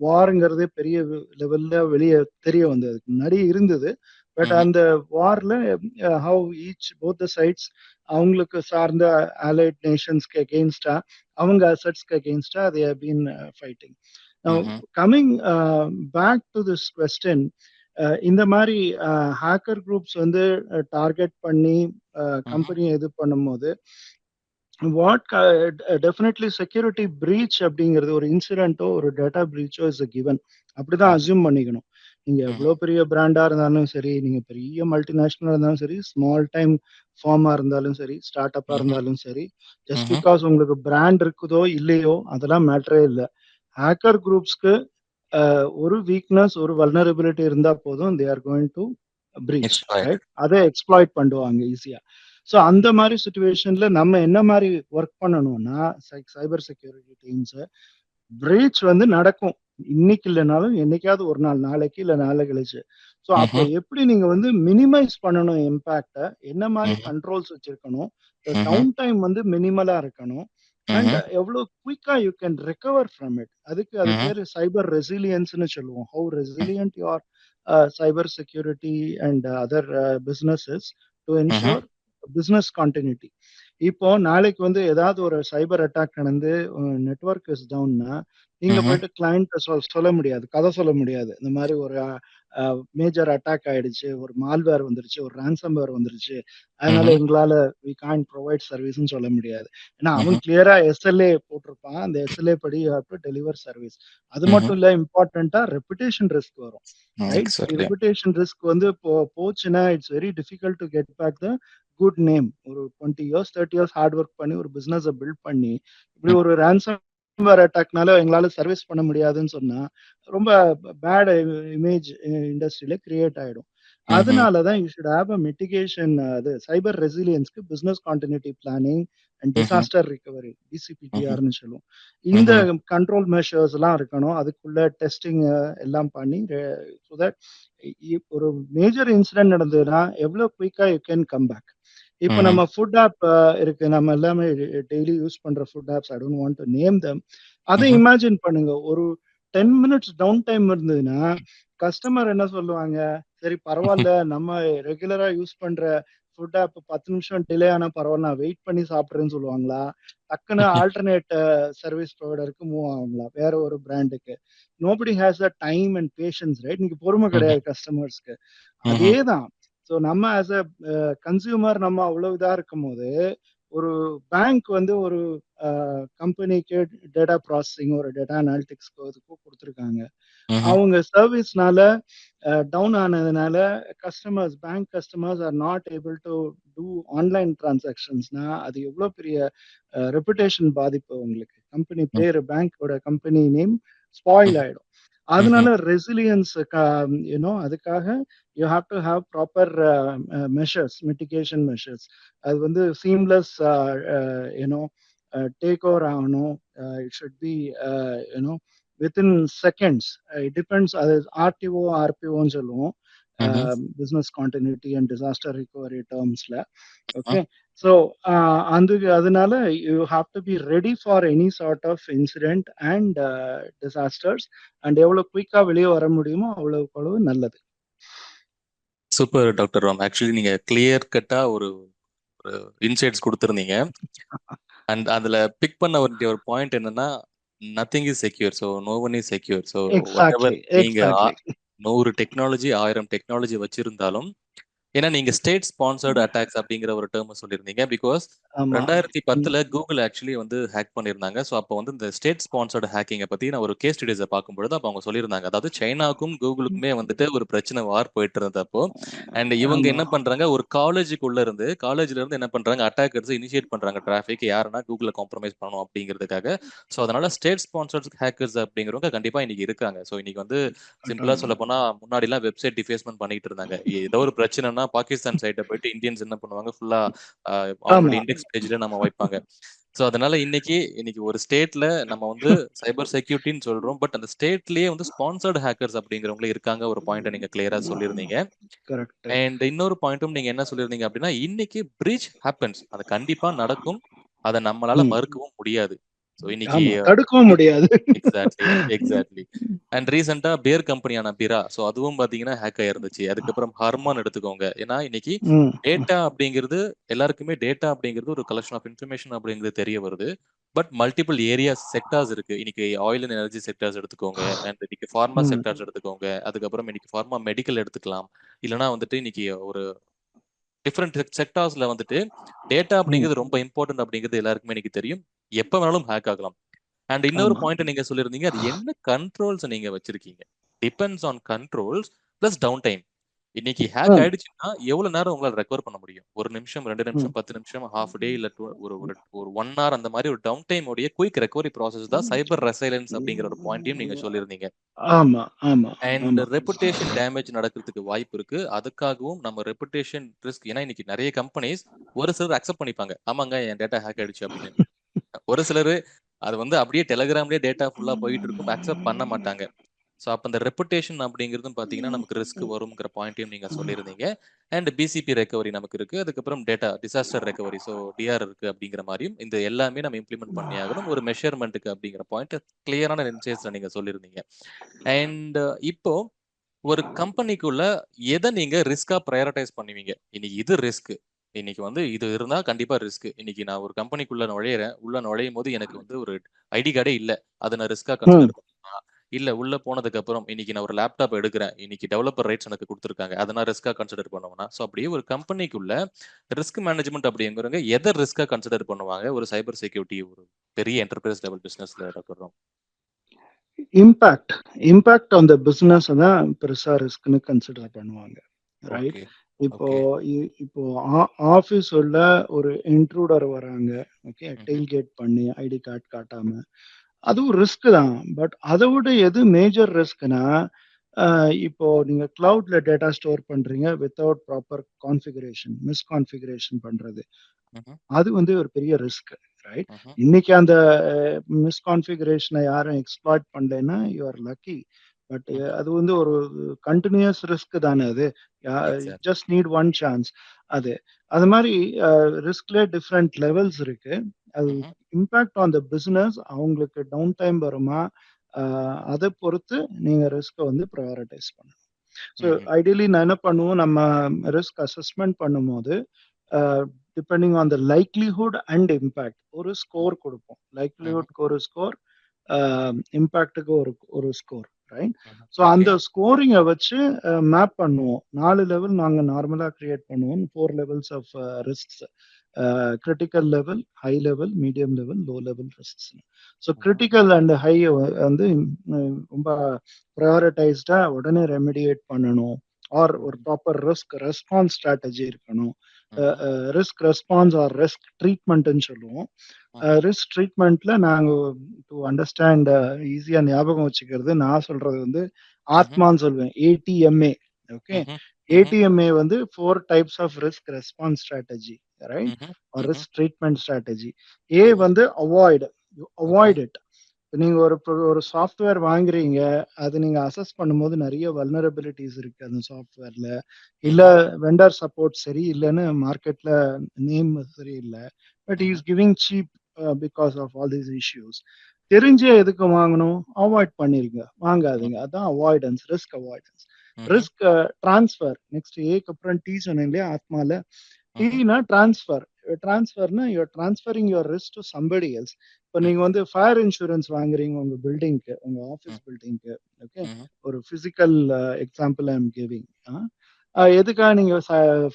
வார்ங்கிறதே பெரிய லெவல்ல வெளிய தெரிய வந்தது. அதுக்கு முன்னாடி இருந்தது. But hmm. அந்த வார்ல ஹவ் போத் த சைட்ஸ் அவங்களுக்கு சார்ந்த அலைட் நேஷன்ஸ்க்கு அகெயின்ஸ்டா, அவங்க அசெட்ஸ்க்கு அகெயின்ஸ்டா they have been fighting. Now hmm. Coming back to this question, இந்த மாரி ஹேக்கர் குரூப்ஸ் வந்து டார்கெட் பண்ணி ம்ஹ்ம். கம்பெனிய இது பண்ணும்போது, வாட் டெஃபினெட்லி செக்யூரிட்டி பிரீச் அப்படிங்கிறது ஒரு இன்சிடென்ட்டோ, ஒரு டேட்டா பிரீச்சோ இஸ் அ கிவன். அப்படிதான் ம்ஹ்ம். அஸ்யூம் பண்ணிக்கணும். நீங்க எவ்வளோ ம்ஹ்ம். பெரிய பிராண்டா இருந்தாலும் சரி, நீங்க பெரிய மல்டிநேஷனலா இருந்தாலும் சரி, ஸ்மால் டைம் ஃபார்மா இருந்தாலும் சரி, ஸ்டார்ட் அப்பா ம்ஹ்ம். இருந்தாலும் சரி, ஜஸ்ட் ம்ஹ்ம். பிகாஸ் உங்களுக்கு பிராண்ட் இருக்குதோ இல்லையோ அதெல்லாம் மேட்டரே இல்ல. ஹேக்கர் குரூப்ஸ்க்கு ஒரு வீக்னஸ், ஒரு வல்னரபிலிட்டி இருந்தா போதும், they are going to breach, exploit. Right? அத எக்ஸ்ப்ளாய்ட் பண்ணுவாங்க ஈஸியா. ஸோ அந்த மாரி சிச்சுவேஷன்ல நம்ம என்ன மாரி ஒர்க் பண்ணணும்னா, சைபர் செக்யூரிட்டி டீம்ஸ் பிரீச் வந்து நடக்கும். இன்னைக்கு இல்லனாலும் என்னைக்காவது ஒரு நாள், நாளைக்கு இல்ல நாளை கழிச்சு. ஸோ அப்ப ம்ஹ்ம். எப்படி நீங்க வந்து மினிமைஸ் பண்ணணும் இம்பாக்ட்ட, என்ன மாரி ம்ஹ்ம். கண்ட்ரோல்ஸ் வச்சிருக்கணும், ம்ஹ்ம். டவுன் டைம் வந்து மினிமலா இருக்கணும். And hmm. எவ்வளோ குயிக்கா you can recover from it. அது ம்ஹ்ம். பேரு சைபர் ரெசிலியன்ஸ்ன்னு சொல்லுவோம். How hmm. Resilient you are cyber security and other businesses to hmm. Ensure business continuity. இப்போ நாளைக்கு வந்து ஏதாவது ஒரு சைபர் அட்டாக் நடந்து நெட்வொர்க் இஸ் டவுன்னா, நீங்க ம்ஹ்ம். போயிட்டு கிளையன்ட்ட சொல்ல முடியாது. கதை சொல்ல முடியாது. இந்த மாரி ஒரு மேஜர் அட்டாக் ஆயிடுச்சு. ஒரு மால்வேர் வந்துருச்சு. ஒரு ரான்சம்வேர் வந்துருச்சு. அதனால ம்ஹ்ம். எங்களால வி கான்ட் புரொவைட் சர்வீஸ்ன்னு சொல்ல முடியாது. ஏன்னா, அவன் ம்ஹ்ம். கிளியரா எஸ்எல்ஏ போட்டிருப்பான். அந்த எஸ்எல்ஏ படி you have to deliver service. அது ம்ஹ்ம். மட்டும் இல்ல, இம்பார்ட்டன்ட்டா ரெபுடேஷன் ரிஸ்க் வரும். ரைட்? எக்ஸாக்ட்லி. ரெபுடேஷன் ரிஸ்க் வந்து போச்சுன்னா, it's very difficult to get back the good name. ஒரு 20 இயர்ஸ், 30 இயர்ஸ் ஹார்ட் ஒர்க் பண்ணி ஒரு பிசினஸ பில்ட் பண்ணி, இப்படி ம். ஒரு ரான்சம்வேர் அட்டாக்னால எங்களால சர்வீஸ் பண்ண முடியாதுன்னு சொன்னா, ரொம்ப பேட் இமேஜ் இண்டஸ்ட்ரியில கிரியேட் ஆயிடும். அதனாலதான் you should have a mitigation அது சைபர் ரெசிலியன்ஸ்க்கு business continuity planning and disaster recovery பிசிபிடிஆர்னு சொல்லுவோம். இந்த கண்ட்ரோல் மெஷர்ஸ் எல்லாம் இருக்கணும். அதுக்குள்ள டெஸ்டிங் எல்லாம் பண்ணி ஸோ தட் ஒரு மேஜர் இன்சிடென்ட் நடந்ததுன்னா எவ்வளவு குயிக்கா யூ கேன் கம் பேக். இப்போ நம்ம ஃபுட் ஆப் இருக்கு, நம்ம எல்லாமே டெய்லி யூஸ் பண்ற food apps, I don't want to name தம். அதை இமேஜின் பண்ணுங்க, ஒரு 10 மினிட்ஸ் டவுன் டைம் இருந்ததுன்னா கஸ்டமர் என்ன சொல்லுவாங்க, சரி பரவாயில்ல நம்ம ரெகுலரா யூஸ் பண்ற ஃபுட் ஆப் 10 நிமிஷம் டிலே ஆனா பரவாயில்ல நான் வெயிட் பண்ணி சாப்பிட்றேன்னு சொல்லுவாங்களா, டக்குன்னு ஆல்டர்னேட் சர்வீஸ் ப்ரொவைடருக்கு மூவ் ஆகுங்களா, வேற ஒரு பிராண்டுக்கு. Nobody has a time and patience, right? நீங்க பொறுமை கிடையாது கஸ்டமர்ஸ்க்கு. அதே தான். ஸோ நம்ம ஆஸ் அ கன்சியூமர் நம்ம அவ்வளவு இதா இருக்கும் போது, ஒரு பேங்க் வந்து ஒரு கம்பெனிக்கு டேட்டா ப்ராசஸிங் ஒரு டேட்டா அனாலிட்டிக்ஸ்க்கு இதுக்கும் கொடுத்துருக்காங்க. அவங்க சர்வீஸ்னால டவுன் ஆனதுனால customers, bank customers are not able to do online டிரான்சாக்ஷன்ஸ்னா அது எவ்வளவு பெரிய ரெப்புடேஷன் பாதிப்பு உங்களுக்கு. கம்பெனி பேரு, பேங்கோட கம்பெனி நேம் ஸ்பாயில் ஆயிடும். அதனால ரெசிலியன்ஸ் அதுக்காக you have to have proper measures, mitigation measures. அது வந்து சீம்லெஸ் டேக் ஓவர் ஆகணும். It should be within seconds. It depends. அது ஆர்டிஓ ஆர்பிஓன்னு சொல்லுவோம், business continuity and disaster recovery டேர்ம்ஸ்ல. ஓகே, ஸோ அதனால you have to be ready for any sort of incident and disasters. And எவ்வளவு குயிக்கா வெளியே வர முடியுமோ அவ்வளவுக்கு அவ்வளவு நல்லது. Super doctor Ram. ஆக்சுவலி நீங்க கிளியர் கட்டா ஒரு இன்சைட்ஸ் கொடுத்துருந்தீங்க. அண்ட் அதுல பிக் பண்ண வேண்டிய ஒரு பாயிண்ட் என்னன்னா, nothing is secure, so no one is secure. So நீங்க 100 டெக்னாலஜி 1000 டெக்னாலஜி வச்சிருந்தாலும், ஏன்னா நீங்க ஸ்டேட் ஸ்பான்சர்டு அட்டாக்ஸ் அப்படிங்கிற ஒரு டேர்ம் சொல்லியிருந்தீங்க. பிகாஸ் 2010 கூகுள் ஆக்சுவலி வந்து ஹேக் பண்ணியிருந்தாங்க. ஸோ அப்போ வந்து இந்த ஸ்டேட் ஸ்பான்சர்டு ஹேக்கிங்கை பத்தி நான் ஒரு கேஸ் ஸ்டடிஸை பார்க்கும்பொழுது அப்போ அவங்க சொல்லியிருந்தாங்க, அதாவது சைனாக்கும் கூகுளுக்குமே வந்துட்டு ஒரு பிரச்சனை வார் போயிட்டு இருந்தப்போ, அண்ட் இவங்க என்ன பண்றாங்க, ஒரு காலேஜுக்குள்ள இருந்து என்ன பண்றாங்க, அட்டாக்கர்ஸ் இனிஷியேட் பண்றாங்க டிராஃபிக் யாருன்னா கூகுளை காம்ப்ரமைஸ் பண்ணணும் அப்படிங்கிறதுக்காக. ஸோ அதனால ஸ்டேட் ஸ்பான்சர்ட் ஹேக்கர்ஸ் அப்படிங்கிறவங்க கண்டிப்பா இன்னைக்கு இருக்காங்க. ஸோ இன்னைக்கு வந்து சிம்பிளா சொல்ல போனா, முன்னாடி எல்லாம் வெப்சைட் டிஃபேஸ்மெண்ட் பண்ணிட்டு இருந்தாங்க. ஏதோ ஒரு பிரச்சனைனா பாகிஸ்தான் சைட்டை போயிட்டு இந்தியன்ஸ் என்ன பண்ணுவாங்க, ஃபுல்லா அவங்களோட இண்டெக்ஸ் பேஜ்ல நம்ம வைப்பாங்க. ஸோ அதனால இன்னைக்கு ஒரு ஸ்டேட்ல நம்ம வந்து சைபர் செக்யூரிட்டின்னு சொல்றோம், பட் அந்த ஸ்டேட்லயே வந்து ஸ்பான்சர்டு ஹேக்கர்ஸ் அப்படிங்கிறவங்களே இருக்காங்க. ஒரு பாயிண்ட் நீங்க கிளியரா சொல்லியிருந்தீங்க. அண்ட் இன்னொரு பாயிண்ட்டும் நீங்க என்ன சொல்லியிருந்தீங்க அப்படின்னா, இன்னைக்கு பிரீச் ஹேப்பன்ஸ், அது கண்டிப்பா நடக்கும், அதை நம்மளால மறுக்கவும் முடியாது. ஸோ இன்னைக்கு தடுக்கவும் முடியாது. எக்ஸாக்ட்லி. அண்ட் ரீசெண்டா பேர் கம்பெனியான பிரா, ஸோ அதுவும் பாத்தீங்கன்னா ஹேக் ஆயிருந்துச்சு. அதுக்கப்புறம் ஹர்மான் எடுத்துக்கோங்க. ஏன்னா இன்னைக்கு டேட்டா அப்படிங்கிறது எல்லாருக்குமே, டேட்டா அப்படிங்கிறது ஒரு கலெக்ஷன் ஆஃப் இன்ஃபர்மேஷன் அப்படிங்கிறது தெரிய வருது. பட் மல்டிபிள் ஏரியாஸ் செக்டார்ஸ் இருக்கு. இன்னைக்கு ஆயில் அண்ட் எனர்ஜி செக்டார்ஸ் எடுத்துக்கோங்க, அண்ட் இன்னைக்கு ஃபார்மா செக்டார்ஸ் எடுத்துக்கோங்க, அதுக்கப்புறம் இன்னைக்கு ஃபார்மா மெடிக்கல் எடுத்துக்கலாம். இல்லைன்னா வந்துட்டு இன்னைக்கு ஒரு டிஃப்ரெண்ட் செக்டார்ஸ்ல வந்துட்டு டேட்டா அப்படிங்கிறது ரொம்ப இம்பார்ட்டன்ட் அப்படிங்கிறது எல்லாருக்குமே இன்னைக்கு தெரியும். எப்ப வேணாலும் ஹேக் ஆகலாம். அண்ட் இன்னொரு பாயிண்ட் நீங்க சொல்லியிருந்தீங்க, அது என்ன கண்ட்ரோல்ஸ் நீங்க வச்சிருக்கீங்க, depends on controls plus downtime. இன்னைக்கு ஹேக் ஆயிடுச்சுன்னா எவ்வளவு நேரம் உங்களால ரெக்கவர் பண்ண முடியும்? 1 நிமிஷம், 2 நிமிஷம், 10 நிமிஷம், ஹாஃப் டே, இல்ல ஒரு 1 hour, அந்த மாதிரி ஒரு டவுன் டைம் உடைய குயிக் ரெக்கவரி ப்ராசஸ் தான் சைபர் ரெசைலன்ஸ் அப்படிங்கிற ஒரு பாயிண்டையும் நீங்க சொல்லியிருந்தீங்க. அண்ட் ரெப்புடேஷன் டேமேஜ் நடக்கிறதுக்கு வாய்ப்பு இருக்கு. அதுக்காகவும் நம்ம ரெப்புடேஷன் ரிஸ்க், ஏன்னா இன்னைக்கு நிறைய கம்பெனிஸ் ஒரு சிலர் அக்செப்ட் பண்ணிப்பாங்க, ஆமாங்க என் டேட்டா ஹேக் ஆயிடுச்சு அப்படின்னு. ஒரு சிலர் அது வந்து அப்படியே டெலிகிராம்லயே டேட்டா ஃபுல்லா போயிட்டு இருக்கும், அக்செப்ட் பண்ண மாட்டாங்க. ஸோ அப்போ அந்த ரெப்புடேஷன் அப்படிங்கிறதும் பார்த்தீங்கன்னா நமக்கு ரிஸ்க் வருங்கிற பாயிண்ட்டையும் நீங்க சொல்லியிருந்தீங்க. அண்ட் பிசிபி ரெக்கவரி நமக்கு இருக்கு, அதுக்கப்புறம் data disaster recovery, so DR இருக்கு அப்படிங்கிற மாதிரியும் இந்த எல்லாமே நம்ம இம்ப்ளிமெண்ட் பண்ணி ஆகணும் ஒரு மெஷர்மெண்ட்டுக்கு அப்படிங்கிற பாயிண்ட் கிளியரான இன்சைட்ஸ்ல நீங்க சொல்லியிருந்தீங்க. அண்ட் இப்போ ஒரு கம்பெனிக்குள்ள எதை நீங்க ரிஸ்கா ப்ரையாரிட்டைஸ் பண்ணுவீங்க? இன்னைக்கு இது ரிஸ்க், இன்னைக்கு வந்து இது இருந்தா கண்டிப்பா ரிஸ்க். இன்னைக்கு நான் ஒரு கம்பெனிக்குள்ள நுழையிறேன், உள்ள நுழையும் போது எனக்கு வந்து ஒரு ஐடி கார்டே இல்ல, அதை நான் ரிஸ்கா கன்சிடர் பண்ணுவேனா? இல்ல உள்ள போனதுக்கு அப்புறம் இன்னைக்கு நான் ஒரு லேப்டாப் எடுக்கிறேன், இன்னைக்கு டெவலப்பர் ரைட்ஸ் எனக்கு கொடுத்துருக்காங்க, அதை நான் ரிஸ்கா கன்சிடர் பண்ணுவேனா? ஸோ அப்படியே ஒரு கம்பெனிக்குள்ள ரிஸ்க் மேனேஜ்மெண்ட் அப்படிங்கிறவங்க எதை ரிஸ்கா கன்சிடர் பண்ணுவாங்க ஒரு சைபர் செக்யூரிட்டி ஒரு பெரிய என்டர்பிரைஸ் லெவல் பிசினஸ்ல doctor? Impact on the business தான் பெருசா ரிஸ்க்னு கன்சிடர் பண்ணுவாங்க, ரைட்? இப்போ ஆபீஸ் உள்ள ஒரு இன்ட்ரூடர் வராங்க, ஓகே, டெயில்கேட் பண்ணி ஐடி கார்டு காட்டாம, அதுவும் ரிஸ்க் தான். பட் அதை விட எது மேஜர் ரிஸ்க்னா, இப்போ நீங்க கிளவுட்ல டேட்டா ஸ்டோர் பண்றீங்க வித்தவுட் ப்ராப்பர் கான்ஃபிகரேஷன், மிஸ்கான்ஃபிகரேஷன் பண்றது. ம்ஹ்ம். அது வந்து ஒரு பெரிய ரிஸ்க், ரைட்? ம்ஹ்ம். இன்னைக்கு அந்த மிஸ்கான்ஃபிகரேஷனை யாரும் எக்ஸ்ப்ளாய்ட் பண்ணலைன்னா யூ ஆர் லக்கி. பட் ம்ஹ்ம். அது வந்து ஒரு கண்டினியூஸ் ரிஸ்க் தானே அது. Exact. Just need one chance. அது அது மாதிரி ரிஸ்க்ல டிஃப்ரெண்ட் லெவல்ஸ் இருக்கு. அது ம்ஹ்ம். இம்பாக்ட் ஆன் த பிசினஸ், அவங்களுக்கு டவுன் டைம் வருமா, அதை பொறுத்து நீங்க ரிஸ்க்கை வந்து ப்ரையாரிட்டைஸ் பண்ணணும். ஸோ ம்ஹ்ம். ஐடியலி நான் என்ன பண்ணுவோம், நம்ம ரிஸ்க் அசஸ்மெண்ட் பண்ணும்போது depending on the likelihood and impact ஒரு ஸ்கோர் கொடுப்போம். ம்ஹ்ம். லைக்லிஹுட்க்கு ஒரு ஸ்கோர், இம்பேக்ட்டுக்கு ஒரு ஒரு ஸ்கோர், ரைட்? ம்ஹ்ம். So okay. அந்த ஸ்கோரிங்கை வச்சு மேப் பண்ணுவோம். 4 லெவல் நாங்கள் நார்மலாக கிரியேட் பண்ணுவோம். 4 levels of risks: critical level, high level, medium level, low level risks. So hmm. Critical and high வந்து ரொம்ப ப்ரையாரிட்டைஸ்டா உடனே ரெமிடியேட் பண்ணணும். ஆர் ஒரு ம்ஹ்ம். ப்ராப்பர் ரிஸ்க் ரெஸ்பான்ஸ் ஸ்ட்ராட்டஜி இருக்கணும். ம்ஹ்ம். ரிஸ்க் ரெஸ்பான்ஸ் ஆர் ரிஸ்க் ட்ரீட்மெண்ட்னு சொல்லுவோம். ம்ஹ்ம். ரிஸ்க் ட்ரீட்மெண்ட்ல நாங்க டு அண்டர்ஸ்டாண்ட் ஈஸியா ஞாபகம் வச்சுக்கிறது, நான் சொல்றது வந்து ம்ஹ்ம். ஆத்மான்னு சொல்லுவேன். ATMA. Okay. Hmm. Hmm. ATMA வந்து 4 types of risk response strategy, right? Hmm. Or hmm. Risk treatment strategy. A hmm. வந்து avoid. You okay. Avoid it. நீங்க ஒரு சாஃப்ட்வேர் வாங்குறீங்க, அது நீங்க அசஸ் பண்ணும்போது நிறைய வல்னரபிலிட்டிஸ் இருக்கு அந்த சாஃப்ட்வேர்ல. இல்ல ம்ஹ்ம். வெண்டர் சப்போர்ட் சரி இல்லைன்னு மார்க்கெட்ல நேம் சரியில்லை. But hmm. Is giving cheap because of all these issues. தெரிஞ்சே எதுக்கு வாங்கணும்? அவாய்ட் பண்ணிருங்க, ம். வாங்காதீங்க. அதான் avoidance, risk avoidance. Hmm. Risk transfer. Next ஏக்கு அப்புறம் டி சொன்னேன் இல்லையா ஆத்மால. ம்ஹ்ம். டீனா ட்ரான்ஸ்ஃபர். ட்ரான்ஸ்ஃபர்னா you're transferring your risk to somebody else. இப்போ ம். நீங்க வந்து ஃபயர் இன்சூரன்ஸ் வாங்குறீங்க உங்க பில்டிங்க்கு, உங்க ஆஃபீஸ் ம். பில்டிங்க்கு. ஓகே. ம்ஹ்ம். ஒரு physical example I am giving. எதுக்காக நீங்க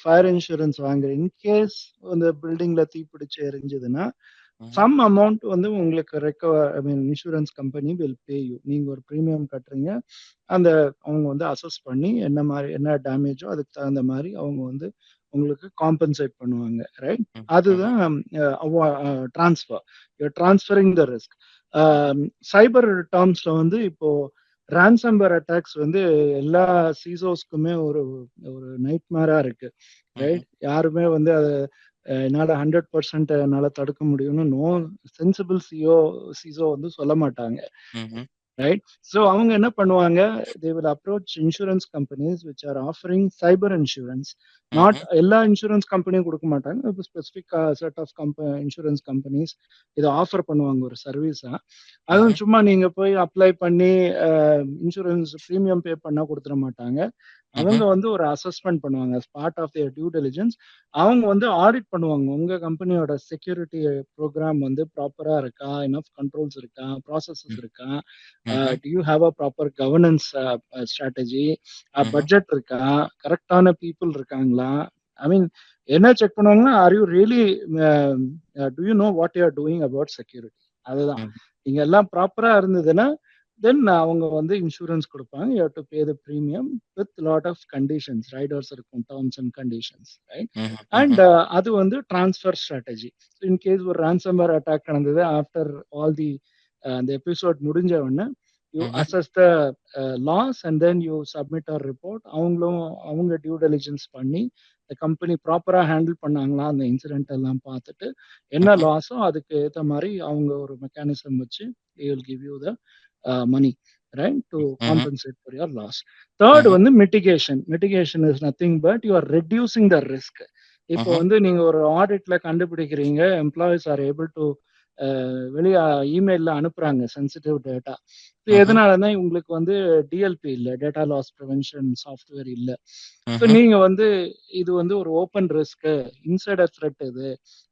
ஃபயர் இன்சூரன்ஸ் வாங்குறீங்க? இன்கேஸ் அந்த பில்டிங்ல தீப்பிடிச்சு எரிஞ்சதுன்னா ம்ஹ்ம். சம் அமௌண்ட் வந்து உங்களுக்கு I mean insurance company will pay you. நீங்க ஒரு பிரீமியம் கட்டுறீங்க. அந்த அவங்க வந்து அசஸ் பண்ணி என்ன டேமேஜோ அதுக்கு தகுந்த மாதிரி அவங்க வந்து உங்களுக்கு காம்பன்சேட் பண்ணுவாங்க, ரைட்? ம். ம்ஹ்ம். அதுதான் transfer. You're transferring the risk. ம்ஹ்ம். சைபர் டேர்ம்ஸ்ல வந்து இப்போ ransomware அட்டாக்ஸ் வந்து எல்லா சிசோஸ்க்குமே ஒரு ஒரு நைட்மேரா இருக்கு, ம்ஹ்ம். ரைட்? யாருமே வந்து அதை என்னால 100% என்னால தடுக்க முடியும்னு நோ சென்சிபிள் சிசோ வந்து சொல்ல மாட்டாங்க, ம்ஹ்ம். ரைட்? ஸோ அவங்க என்ன பண்ணுவாங்க, they will approach insurance companies which are offering cyber insurance. Not ம்ஹ்ம். எல்லா இன்சூரன்ஸ் கம்பெனியும் கொடுக்க மாட்டாங்க. Specific set of insurance companies இதை ஆஃபர் பண்ணுவாங்க ஒரு சர்வீஸா. அதுவும் ம்ஹ்ம். சும்மா நீங்க போய் அப்ளை பண்ணி இன்சூரன்ஸ் ப்ரீமியம் பே பண்ணா கொடுத்துட மாட்டாங்க. அவங்க ம்ஹ்ம். வந்து ஒரு அசஸ்மெண்ட் பண்ணுவாங்க. as part of their due diligence. அவங்க வந்து ஆடிட் பண்ணுவாங்க. உங்க கம்பெனியோட செக்யூரிட்டி ப்ரோக்ராம் வந்து ப்ராப்பரா இருக்கா? எனஃப் கண்ட்ரோல்ஸ் இருக்கா? ப்ராசஸஸ் ம். இருக்கா? ம்ஹ்ம். To you have a proper governance strategy? ம்ஹ்ம். பட்ஜெட் இருக்கா? கரெக்டான பீப்புள் இருக்காங்களா? ஐ மீன் என்ன செக் பண்ணுவாங்கன்னா, are you really to you know what you are doing about security? அதுதான். ம். நீங்க எல்லாம் ப்ராப்பரா இருந்ததுன்னா தென் அவங்க வந்து இன்சூரன்ஸ் கொடுப்பாங்க. You have to pay the premium with lot of conditions, riders இருக்கும், டேர்ம்ஸ் அண்ட் கண்டிஷன்ஸ், ரைட்? ம்ஹ்ம். அண்ட் ம்ஹ்ம். அது வந்து ட்ரான்ஸ்ஃபர் ஸ்ட்ராட்டஜி. இன் கேஸ் ஒரு ransomware அட்டாக் நடந்தது, ஆஃப்டர் ஆல் தி அந்த எபிசோட் முடிஞ்ச உடனே you hmm. Assess the loss and then you submit a report. அவங்களும் அவங்க டியூ டெலிஜென்ஸ் பண்ணி இந்த கம்பெனி ப்ராப்பரா ஹேண்டில் பண்ணாங்களா அந்த இன்சிடென்ட் எல்லாம் பார்த்துட்டு என்ன ம்ஹ்ம். லாஸோ அதுக்கு ஏற்ற மாதிரி அவங்க ஒரு மெக்கானிசம் வச்சு they will give you the money, right, to ம்ஹ்ம். compensate for your loss. Third ம்ஹ்ம். வந்து mitigation. Mitigation is nothing but you are reducing the risk. இப்போ ம்ஹ்ம். வந்து நீங்க ஒரு ஆடிட்ல கண்டுபிடிக்கிறீங்க, எம்ப்ளாயிஸ் ஆர் ஏபிள் டு வெளியே இமெயில்ல அனுப்புறாங்க சென்சிட்டிவ் டேட்டா. ம்ஹ்ம். எதனாலன்னா உங்களுக்கு வந்து டிஎல்பி இல்ல, டேட்டா லாஸ் ப்ரிவென்ஷன் சாஃப்ட்வேர் இல்ல. ஸோ ம்ஹ்ம். நீங்க வந்து இது வந்து ஒரு ஓப்பன் ரிஸ்க், இன்சைடர் த்ரெட், இது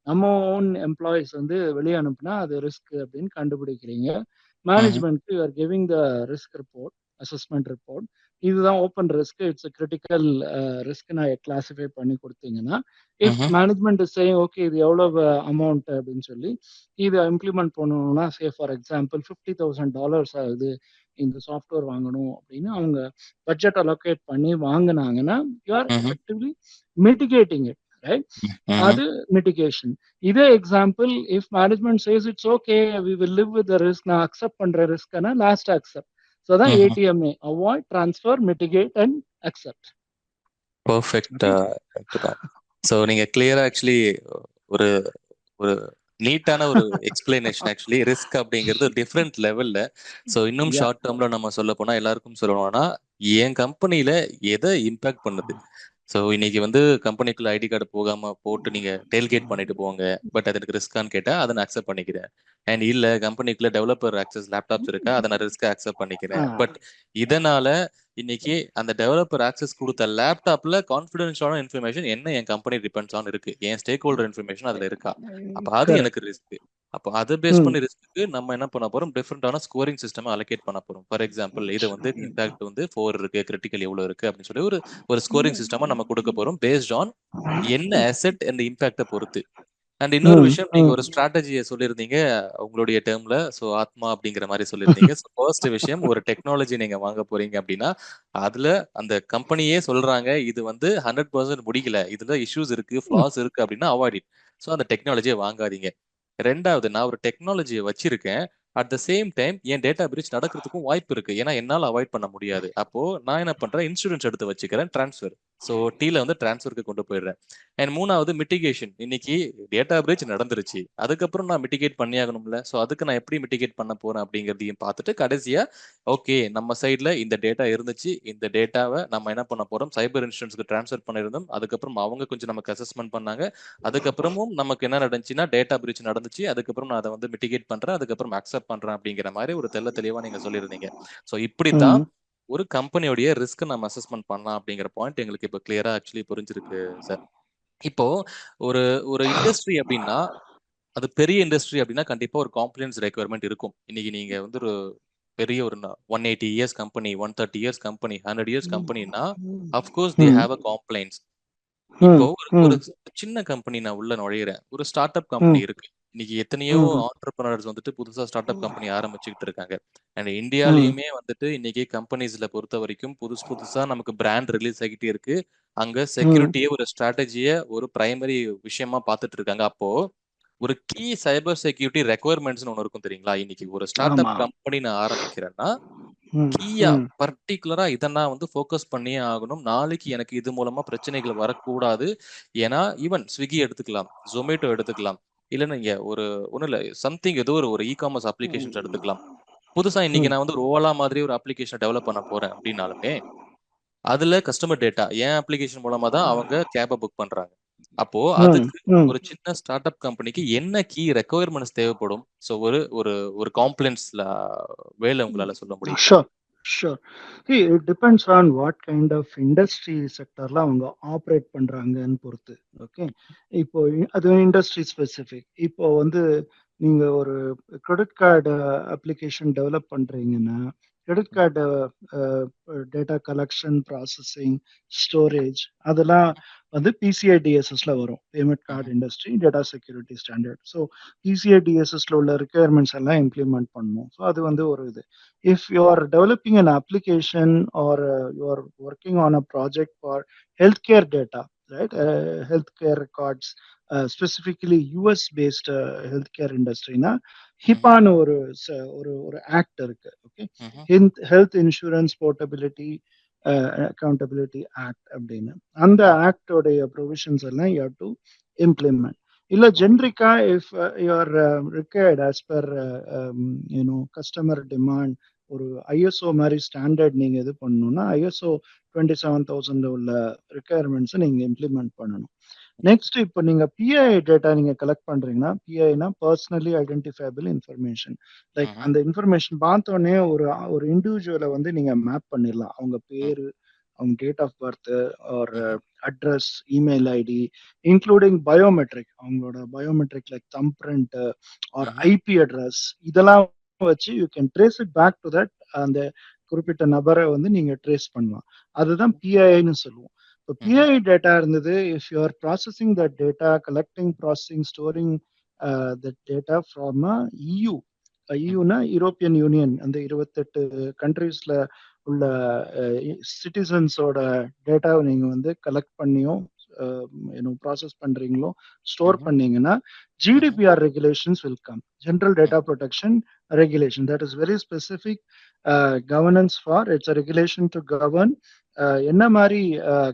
நம்ம ஓன் எம்ப்ளாயிஸ் வந்து வெளியே அனுப்புனா அது ரிஸ்க் அப்படின்னு கண்டுபிடிக்கிறீங்க. Hmm. Management you are giving the risk report, assessment report. இதுதான் open risk, it's critical risk நான் கிளாசிஃபை பண்ணி கொடுத்தீங்கன்னா, இஃப் ம்ஹ்ம். மேனேஜ்மெண்ட் இஸ் சேயிங் ஓகே இது எவ்வளவு அமௌண்ட் அப்படின்னு சொல்லி இதை இம்ப்ளிமெண்ட் பண்ணணும்னா, சே ஃபார் எக்ஸாம்பிள் $50,000 ஆகுது இந்த சாஃப்ட்வேர் வாங்கணும் அப்படின்னு அவங்க பட்ஜெட் அலோகேட் பண்ணி வாங்கினாங்கன்னா, you are hmm. Effectively mitigating it, right? ம்ஹ்ம். அது மிட்டிகேஷன். இதே example, if management says it's okay we will live with the risk, நான் அக்செப்ட் பண்ற ரிஸ்க்னா லாஸ்ட் அக்செப்ட். ஸோ அதான் ம்ஹ்ம். ATMA, avoid, transfer, mitigate and accept. Perfect okay. டாம். So நீங்க கிளியரா ஆக்சுவலி ஒரு ஒரு நீட்டான ஒரு எக்ஸ்பிளனேஷன். ஆக்சுவலி ரிஸ்க் அப்படிங்கிறது டிஃப்ரெண்ட் லெவல்ல. ஸோ இன்னும் யா. ஷார்ட் டேர்ம்ல நம்ம சொல்ல போனா எல்லாருக்கும் சொல்லணும்னா, என் கம்பெனில எதை இம்பாக்ட் பண்ணுது? ஸோ இன்னைக்கு வந்து கம்பெனிக்குள்ள ஐடி கார்டு போகாம போட்டு நீங்க டெயில்கேட் பண்ணிட்டு போங்க. பட் அது எனக்கு ரிஸ்கான்னு கேட்டா அதை நான் அக்செப்ட் பண்ணிக்கிறேன். அண்ட் இல்ல கம்பெனிக்குள்ள டெவலப்பர் ஆக்சஸ் லேப்டாப்ஸ் இருக்கா, அதை நான் ரிஸ்க் அக்செப்ட் பண்ணிக்கிறேன். பட் இதனால இன்னைக்கு அந்த டெவலப்பர் ஆக்சஸ் கொடுத்த லேப்டாப்ல கான்ஃபிடென்ஷியலான இன்ஃபர்மேஷன் என்ன என் கம்பெனி டிபெண்ட்ஸ் ஆன் இருக்கு, என் ஸ்டேக் ஹோல்டர் இன்ஃபர்மேஷன் அதுல இருக்கா? அப்ப அது எனக்கு கரெக்ட். ரிஸ்க். அப்போ அதை பேஸ் பண்ணி ரிஸ்க்கு நம்ம என்ன பண்ண போறோம், டிஃப்ரெண்டான ஸ்கோரிங் சிஸ்டம் அலோகேட் பண்ண போறோம். ஃபார் எக்ஸாம்பிள் இது வந்து இம்பாக்ட் வந்து 4 இருக்கு, கிரிட்டிக்கல் எவ்வளவு இருக்கு அப்படின்னு சொல்லி ஒரு ஒரு ஸ்கோரிங் சிஸ்டமா நம்ம கொடுக்க போறோம் பேஸ்ட் ஆன் என்ன அசெட் அந்த இம்பாக்டை பொறுத்து. அண்ட் இன்னொரு விஷயம், நீங்க ஒரு ஸ்ட்ராட்டஜியை சொல்லியிருந்தீங்க உங்களுடைய டேர்ம்ல. ஸோ ஆத்மா அப்படிங்கிற மாதிரி சொல்லியிருந்தீங்க. ஸோ ஃபர்ஸ்ட் விஷயம், ஒரு டெக்னாலஜி நீங்க வாங்க போறீங்க அப்படின்னா அதுல அந்த கம்பெனியே சொல்றாங்க இது வந்து 100% முடிக்கல, இதுல இஷ்யூஸ் இருக்கு, ஃபிளாஸ் இருக்கு அப்படின்னா அவாய்ட் இட். ஸோ அந்த டெக்னாலஜியை வாங்காதீங்க. ரெண்டாவது, நான் ஒரு டெக்னாலஜியை வச்சிருக்கேன், அட் த சேம் டைம் என் டேட்டா பிரீச் நடக்கிறதுக்கும் வாய்ப்பு இருக்கு, ஏன்னா என்னால் அவாய்ட் பண்ண முடியாது. அப்போ நான் என்ன பண்றேன், இன்சூரன்ஸ் எடுத்து வச்சுக்கிறேன், டிரான்ஸ்ஃபர். ஸோ டீல வந்து டிரான்ஸ்ஃபருக்கு கொண்டு போயிடுறேன். அண்ட் மூணாவது மிட்டிகேஷன். இன்னைக்கு டேட்டா பிரீச் நடந்துருச்சு, அதுக்கப்புறம் நான் மிட்டிகேட் பண்ணி ஆகணும்ல. ஸோ அதுக்கு நான் எப்படி மிட்டிகேட் பண்ண போறேன் அப்படிங்கிறதையும் பார்த்துட்டு கடைசியா ஓகே நம்ம சைட்ல இந்த டேட்டா இருந்துச்சு, இந்த டேட்டாவை நம்ம என்ன பண்ண போறோம், சைபர் இன்சூரன்ஸ்க்கு டிரான்ஸ்ஃபர் பண்ணியிருந்தோம், அதுக்கப்புறம் அவங்க கொஞ்சம் நமக்கு அசஸ்மெண்ட் பண்ணாங்க, அதுக்கப்புறமும் நமக்கு என்ன நடந்துச்சுன்னா டேட்டா பிரீச் நடந்துச்சு, அதுக்கப்புறம் நான் அதை வந்து மிட்டிகேட் பண்றேன், அதுக்கப்புறம் அக்செப்ட் பண்றேன் அப்படிங்கிற மாதிரி ஒரு தெளிவா நீங்க சொல்லியிருந்தீங்க. ஸோ இப்படித்தான் ஒரு கம்பெனியோடைய ரிஸ்க் நம்ம அசஸ்மெண்ட் பண்ணலாம் அப்படிங்கிற பாயிண்ட் எங்களுக்கு இப்போ கிளியரா ஆக்சுவலி புரிஞ்சிருக்கு சார். இப்போ ஒரு ஒரு இண்டஸ்ட்ரி அப்படின்னா, அது பெரிய இண்டஸ்ட்ரி அப்படின்னா கண்டிப்பா ஒரு காம்ப்ளியன்ஸ் ரெக்யர்மெண்ட் இருக்கும். இன்னைக்கு நீங்க வந்து ஒரு பெரிய ஒரு 180 years company, 130 years company, 100 years கம்பெனினா of course they have a compliance. இப்போ ஒரு சின்ன கம்பெனி நான் உள்ள நுழையிறேன், ஒரு ஸ்டார்ட் அப் கம்பெனி இருக்கு. இன்னைக்கு எத்தனையோ ஆண்டர்பிரனர்ஸ் வந்துட்டு புதுசா ஸ்டார்ட் அப் கம்பெனி ஆரம்பிச்சுக்கிட்டு இருக்காங்க. அண்ட் இந்தியாலயுமே வந்துட்டு இன்னைக்கு கம்பெனிஸ்ல பொறுத்த வரைக்கும் புதுசு புதுசா நமக்கு பிராண்ட் ரிலீஸ் ஆகிட்டே இருக்கு. அங்க செக்யூரிட்டியே ஒரு ஸ்ட்ராட்டஜிய ஒரு பிரைமரி விஷயமா பார்த்துட்டு இருக்காங்க. அப்போ ஒரு கீ சைபர் செக்யூரிட்டி ரெக்குவயர்மெண்ட்ஸ்னு ஒன்று இருக்கும் தெரியுங்களா? இன்னைக்கு ஒரு ஸ்டார்ட் அப் கம்பெனி நான் ஆரம்பிக்கிறேன்னா கீயா பர்டிகுலரா இதை நான் வந்து ஃபோக்கஸ் பண்ணியே ஆகணும். நாளைக்கு எனக்கு இது மூலமா பிரச்சனைகள் வரக்கூடாது. ஏன்னா ஈவன் ஸ்விக்கி எடுத்துக்கலாம், ஜொமேட்டோ எடுத்துக்கலாம், இல்ல நீங்க ஒரு ஒண்ணும் இல்ல சம்திங் ஏதோ ஒரு இ-காமர்ஸ் அப்ளிகேஷன்ஸ் எடுத்துக்கலாம். புதுசா இன்னைக்கு நான் வந்து ஒரு ஓலா மாதிரி ஒரு அப்ளிகேஷன் டெவலப் பண்ண போறேன் அப்படின்னாலுமே அதுல கஸ்டமர் டேட்டா என் அப்ளிகேஷன் மூலமா தான் அவங்க கேபை புக் பண்றாங்க. அப்போ அதுக்கு ஒரு சின்ன ஸ்டார்ட் அப் கம்பெனிக்கு என்ன கீ ரெக்குவயர்மெண்ட்ஸ் தேவைப்படும்? ஸோ ஒரு ஒரு ஒரு காம்ப்ளைண்ட்ஸ்ல வேலை உங்களால சொல்ல முடியுங்களா? Sure, sure. See, it depends on what kind of industry sectorல அவங்க ஆப்ரேட் பண்றாங்கன்னு பொறுத்து. ஓகே. இப்போ அது இண்டஸ்ட்ரி ஸ்பெசிஃபிக். இப்போ வந்து நீங்க ஒரு கிரெடிட் கார்டு அப்ளிகேஷன் டெவலப் பண்றீங்கன்னா, credit card data collection, processing, storage அதெல்லாம் வந்து PCI DSSல வரும். Payment card industry data security standard. So PCI DSSல உள்ள ரிக்குயர்மெண்ட்ஸ் எல்லாம் இம்ப்ளிமெண்ட் பண்ணணும். ஸோ அது வந்து ஒரு இது. If you are developing an application or you are working on a project for healthcare data, right? Healthcare records, specifically US based healthcare industry na HIPAA ஒரு act இருக்கு. Okay. Health insurance portability accountability act அப்படின்னு அந்த ஆக்டோடைய provisions எல்லாம் you have to implement. இல்ல ஜென்ரிக்கா if you're required as per customer demand ஒரு ISO மாதிரி ஸ்டாண்டர்ட் நீங்க இது பண்ணணும்னா ஐஎஸ்ஓ 27000 உள்ள ரிக்குயர்மெண்ட்ஸை நீங்க இம்ப்ளிமெண்ட் பண்ணணும். நெக்ஸ்ட் இப்போ நீங்க பிஐ டேட்டா நீங்க கலெக்ட் பண்றீங்கன்னா, பிஐனா பர்சனலி ஐடென்டிஃபைபிள் இன்ஃபர்மேஷன். லைக் அந்த இன்ஃபர்மேஷன் பார்த்தோன்னே ஒரு ஒரு இண்டிவிஜுவலை வந்து நீங்க மேப் பண்ணிடலாம். அவங்க பேரு, அவங்க டேட் ஆஃப் பர்த், ஒரு address, email ID, including biometric, அவங்களோட biometric like thumb print or IP address, இதெல்லாம் வச்சு you can trace it back to that. அந்த குறிப்பிட்ட நபரை வந்து நீங்க ட்ரேஸ் பண்ணலாம். அதுதான் பிஐன்னு சொல்லுவோம். இப்போ பிஐ டேட்டா இருந்தது, if you are processing that data, collecting, processing, storing that data from EU. EUனா யூரோப்பியன் யூனியன், அந்த 28 கண்ட்ரீஸ்ல உள்ள சிட்டிசன்ஸோட டேட்டாவை நீங்க வந்து கலெக்ட் பண்ணியும் ப்ராசஸ் பண்றீங்களோ, ஸ்டோர் பண்ணீங்கன்னா GDPR regulations will come. General Data Protection Regulation. That is very specific governance for, it's a regulation to govern என்ன மாதிரி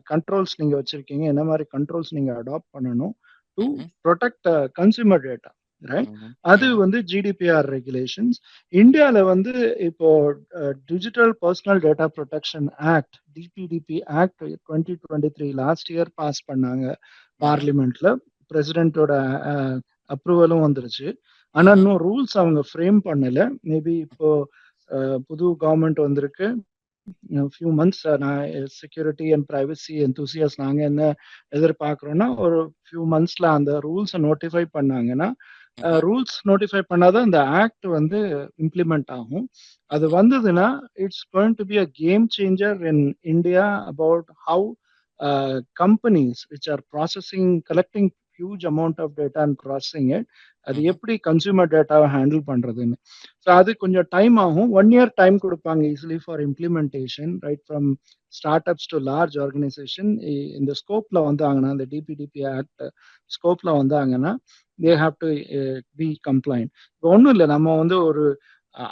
கண்ட்ரோல்ஸ் நீங்க வச்சிருக்கீங்க, என்ன மாதிரி கண்ட்ரோல்ஸ் நீங்க அடாப்ட் பண்ணணும் to protect consumer data, right? அது வந்து GDPR ரெகுலேஷன்ஸ். இந்தியாவில் வந்து இப்போ digital personal data protection act, DPDP act 2023 last year pass பண்ணாங்க பார்லிமெண்ட்ல. பிரசிடென்ட்டோட அப்ரூவலும் வந்துருச்சு. ஆனா இன்னும் ரூல்ஸ் அவங்க ஃப்ரேம் பண்ணல. மேபி இப்போ புது கவர்மெண்ட் வந்திருக்கு. ஃபியூ மந்த்ஸ் நான் செக்யூரிட்டி அண்ட் பிரைவசி எந்தூசியஸ் நாங்க என்ன எதிர்பார்க்குறோம்னா, ஒரு ஃபியூ மந்த்ஸ்ல அந்த ரூல்ஸை நோட்டிஃபை பண்ணாங்கன்னா, ரூல்ஸ் நோட்டிஃபை பண்ணாதான் இந்த ஆக்ட் வந்து இம்ப்ளிமெண்ட் ஆகும். அது வந்ததுன்னா it's going to be a game changer in India about how companies which are processing, collecting huge amount of data and processing it, அது எப்படி கன்சூமர் டேட்டாவை ஹேண்டில் பண்றதுன்னு. ஸோ அது கொஞ்சம் டைம் ஆகும். 1 year டைம் கொடுப்பாங்க easily for implementation, right from start ups to large organisation. இந்த ஸ்கோப்ல வந்தாங்கன்னா, இந்த DPDP ஆக்ட் ஸ்கோப்ல வந்தாங்கன்னா they have to be compliant. இப்போ ஒன்றும் இல்லை, நம்ம வந்து ஒரு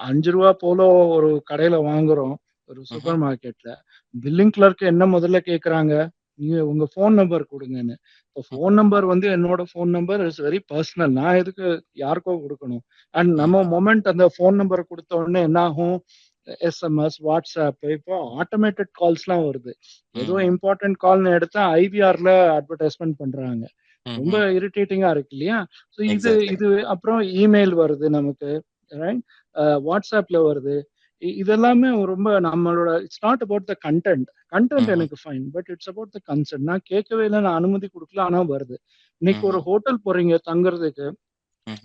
5 ரூபா போல ஒரு கடையில வாங்குறோம், ஒரு சூப்பர் மார்க்கெட்ல. பில்லிங் கிளர்க் என்ன முதல்ல கேட்குறாங்க, நீங்க உங்க ஃபோன் நம்பர் கொடுங்கன்னு. இப்போ ஃபோன் நம்பர் வந்து என்னோட phone number is very personal, நான் எதுக்கு யாருக்கோ கொடுக்கணும்? அண்ட் நம்ம மொமெண்ட் அந்த ஃபோன் நம்பரை கொடுத்த உடனே என்ன ஆகும், SMS, வாட்ஸ்அப், இப்போ ஆட்டோமேட்டட் கால்ஸ்லாம் வருது. ஏதோ இம்பார்ட்டன்ட் கால்னு எடுத்தா IVRல அட்வர்டைஸ்மெண்ட் பண்றாங்க. ரொம்ப இரிட்டேட்டிங்கா இருக்கு இல்லையா? ஸோ இது அப்புறம் இமெயில் வருது நமக்கு, ரைட்? வாட்ஸ்அப்ல வருது. இதெல்லாமே ரொம்ப நம்மளோட, it's not about the content எனக்கு fine, but it's about the consent. நான் கேட்கவே இல்லை, நான் அனுமதி கொடுக்கல, ஆனா வருது. இன்னைக்கு ஒரு ஹோட்டல் போறீங்க தங்குறதுக்கு,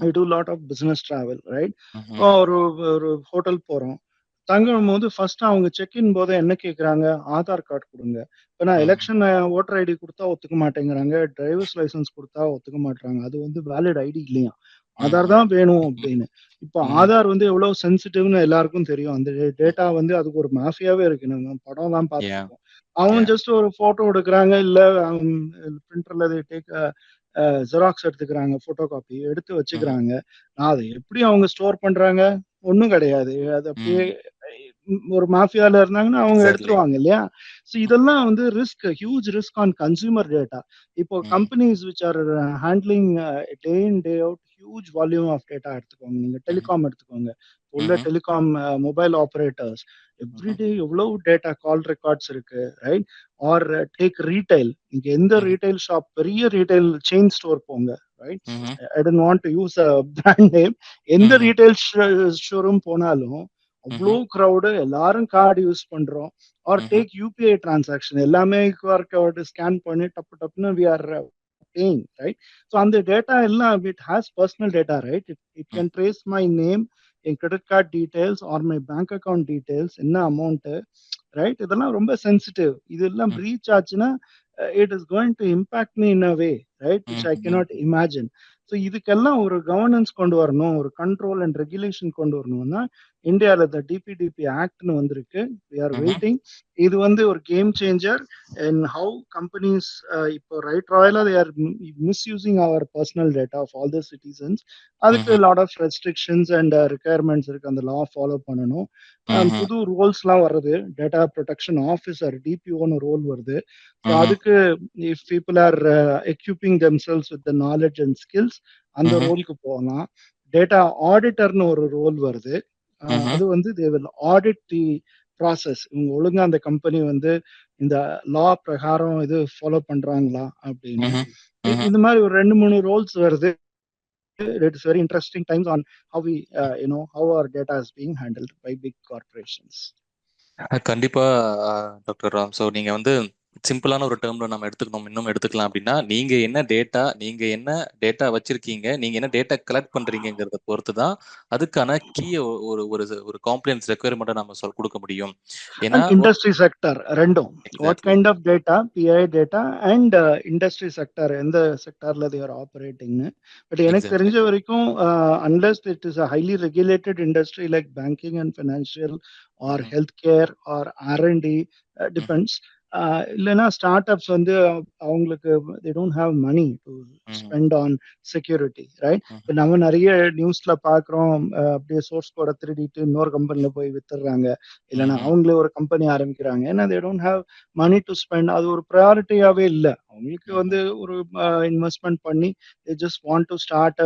I do lot of business travel, right? ஒரு ஹோட்டல் போறோம், தங்கும் போது ஃபர்ஸ்ட் அவங்க செக்இன் போது என்ன கேட்குறாங்க, ஆதார் கார்டு கொடுங்க. இப்போ நான் எலெக்ஷன் ஓட்டர் ஐடி கொடுத்தா ஒத்துக்க மாட்டேங்கிறாங்க, டிரைவர்ஸ் லைசன்ஸ் கொடுத்தா ஒத்துக்க மாட்டாங்க. அது வந்து வேலிட் ஐடி இல்லையா, ஆதார் தான் வேணும் அப்படின்னு. இப்போ ஆதார் வந்து எவ்வளவு சென்சிட்டிவ்னு எல்லாருக்கும் தெரியும். அந்த டேட்டா வந்து அதுக்கு ஒரு மாஃபியாவே இருக்கு, நம்ம படம் எல்லாம் பார்த்துருக்கோம். அவங்க ஜஸ்ட் ஒரு போட்டோ எடுக்கிறாங்க, இல்ல பிரிண்டர்ல டேக் ஜெராக்ஸ் எடுத்துக்கிறாங்க, போட்டோ காப்பி எடுத்து வச்சுக்கிறாங்க. அதை எப்படி அவங்க ஸ்டோர் பண்றாங்க ஒன்றும் கிடையாது. அது அப்படியே ஒரு மாஃபியால இருந்தாங்கன்னா அவங்க எடுத்துருவாங்க இல்லையா? ஸோ இதெல்லாம் வந்து risk, huge risk on consumer data. இப்போ companies which are handling day in day out huge volume of data எடுத்துக்கோங்க. நீங்க டெலிகாம் எடுத்துக்கோங்க, உள்ள டெலிகாம் மொபைல் ஆப்ரேட்டர்ஸ் எவ்ரிடே எவ்வளவு டேட்டா கால் ரெக்கார்ட்ஸ் இருக்கு, ரைட்? ஆர் டேக் ரீட்டைல், நீங்க எந்த ரீட்டைல் ஷாப், பெரிய ரீட்டைல் செயின் ஸ்டோர் போங்க, right? I don't want to use a brand name. எந்த ரீட்டைல் ஷோரூம் போனாலும் அவ்வளோ க்ரௌடு, எல்லாரும் கார்டு யூஸ் பண்றோம். ஆர் டேக் UPI டிரான்சாக்ஷன், எல்லாமே QR கோட் ஸ்கேன் பண்ணி டப்பு டப்புன்னு we are paying, right? So அந்த டேட்டா எல்லாம் it has personal data, right? It can trace my name, N credit card details R my bank account details, என்ன amount, right? இதெல்லாம் ரொம்ப sensitive. இதெல்லாம் breach ஆச்சுன்னா it is going to impact me in a way, right, which I cannot imagine. So இதுக்கெல்லாம் ஒரு governance கொண்டு வரணும், ஒரு கண்ட்ரோல் அண்ட் ரெகுலேஷன் கொண்டு வரணும்னா இந்தியாவில் இந்த DPDP ஆக்ட்னு வந்திருக்கு. We are waiting. இது வந்து ஒரு game changer in how companies இப்போ right royally they are misusing our personal data of all the citizens. அதுக்கு lot of restrictions and requirements இருக்கு, அந்த லா ஃபாலோ பண்ணணும். புது ரூல்ஸ்லாம் வருது, டேட்டா ப்ரொடெக்ஷன் ஆஃபீஸர் DPOன்னு ரோல் வருது. ஸோ அதுக்கு if people are equipping themselves with the knowledge and skills, அந்த ரோலுக்கு போகலாம். டேட்டா ஆடிட்டர்னு ஒரு ரோல் வருது. அது வந்து they will audit the process. இவங்க ஒழுங்கா அந்த கம்பெனி வந்து இந்த லா பிரகாரம் இது ஃபாலோ பண்றாங்களா அப்படின்னு. இந்த மாதிரி ஒரு 2-3 ரோல்ஸ் வருது. It is very interesting times on how we how our data is being handled by big corporations. கண்டிப்பா டாக்டர் ராம். ஸோ நீங்க வந்து சிம்பிளான ஒரு டேர்ம்ல நம்ம எடுத்துக்கணும், இன்னும் எடுத்துக்கலாம் அப்படின்னா, நீங்க என்ன டேட்டா வச்சிருக்கீங்க, நீங்க என்ன டேட்டா கலெக்ட் பண்றீங்கிறத பொறுத்து தான் அதுக்கான கீய ஒரு ஒரு ஒரு காம்ப்ளைன்ஸ் ரெக்யர்மெண்ட்டை நம்ம கொடுக்க முடியும். ஏன்னா இண்டஸ்ட்ரி செக்டர் ரெண்டும், what kind of data, PI data and industry sector, எந்த செக்டர்ல they are operating. பட் எனக்கு தெரிஞ்ச வரைக்கும் unless it is a highly regulated industry like banking and financial or healthcare or R&D, depends. இல்லைன்னா start ups வந்து அவங்களுக்கு they don't have money to spend on security, right? இப்போ நம்ம நிறைய நியூஸ்ல பாக்குறோம், அப்படியே சோர்ஸ் கோட திருடிட்டு இன்னொரு கம்பெனில போய் வித்துடுறாங்க, இல்லைன்னா அவங்களே ஒரு கம்பெனி ஆரம்பிக்கிறாங்க. ஏன்னா they don't have money to spend. அது ஒரு ப்ரையாரிட்டியாவே இல்லை அவங்களுக்கு. வந்து ஒரு இன்வெஸ்ட்மெண்ட் பண்ணி they just want to start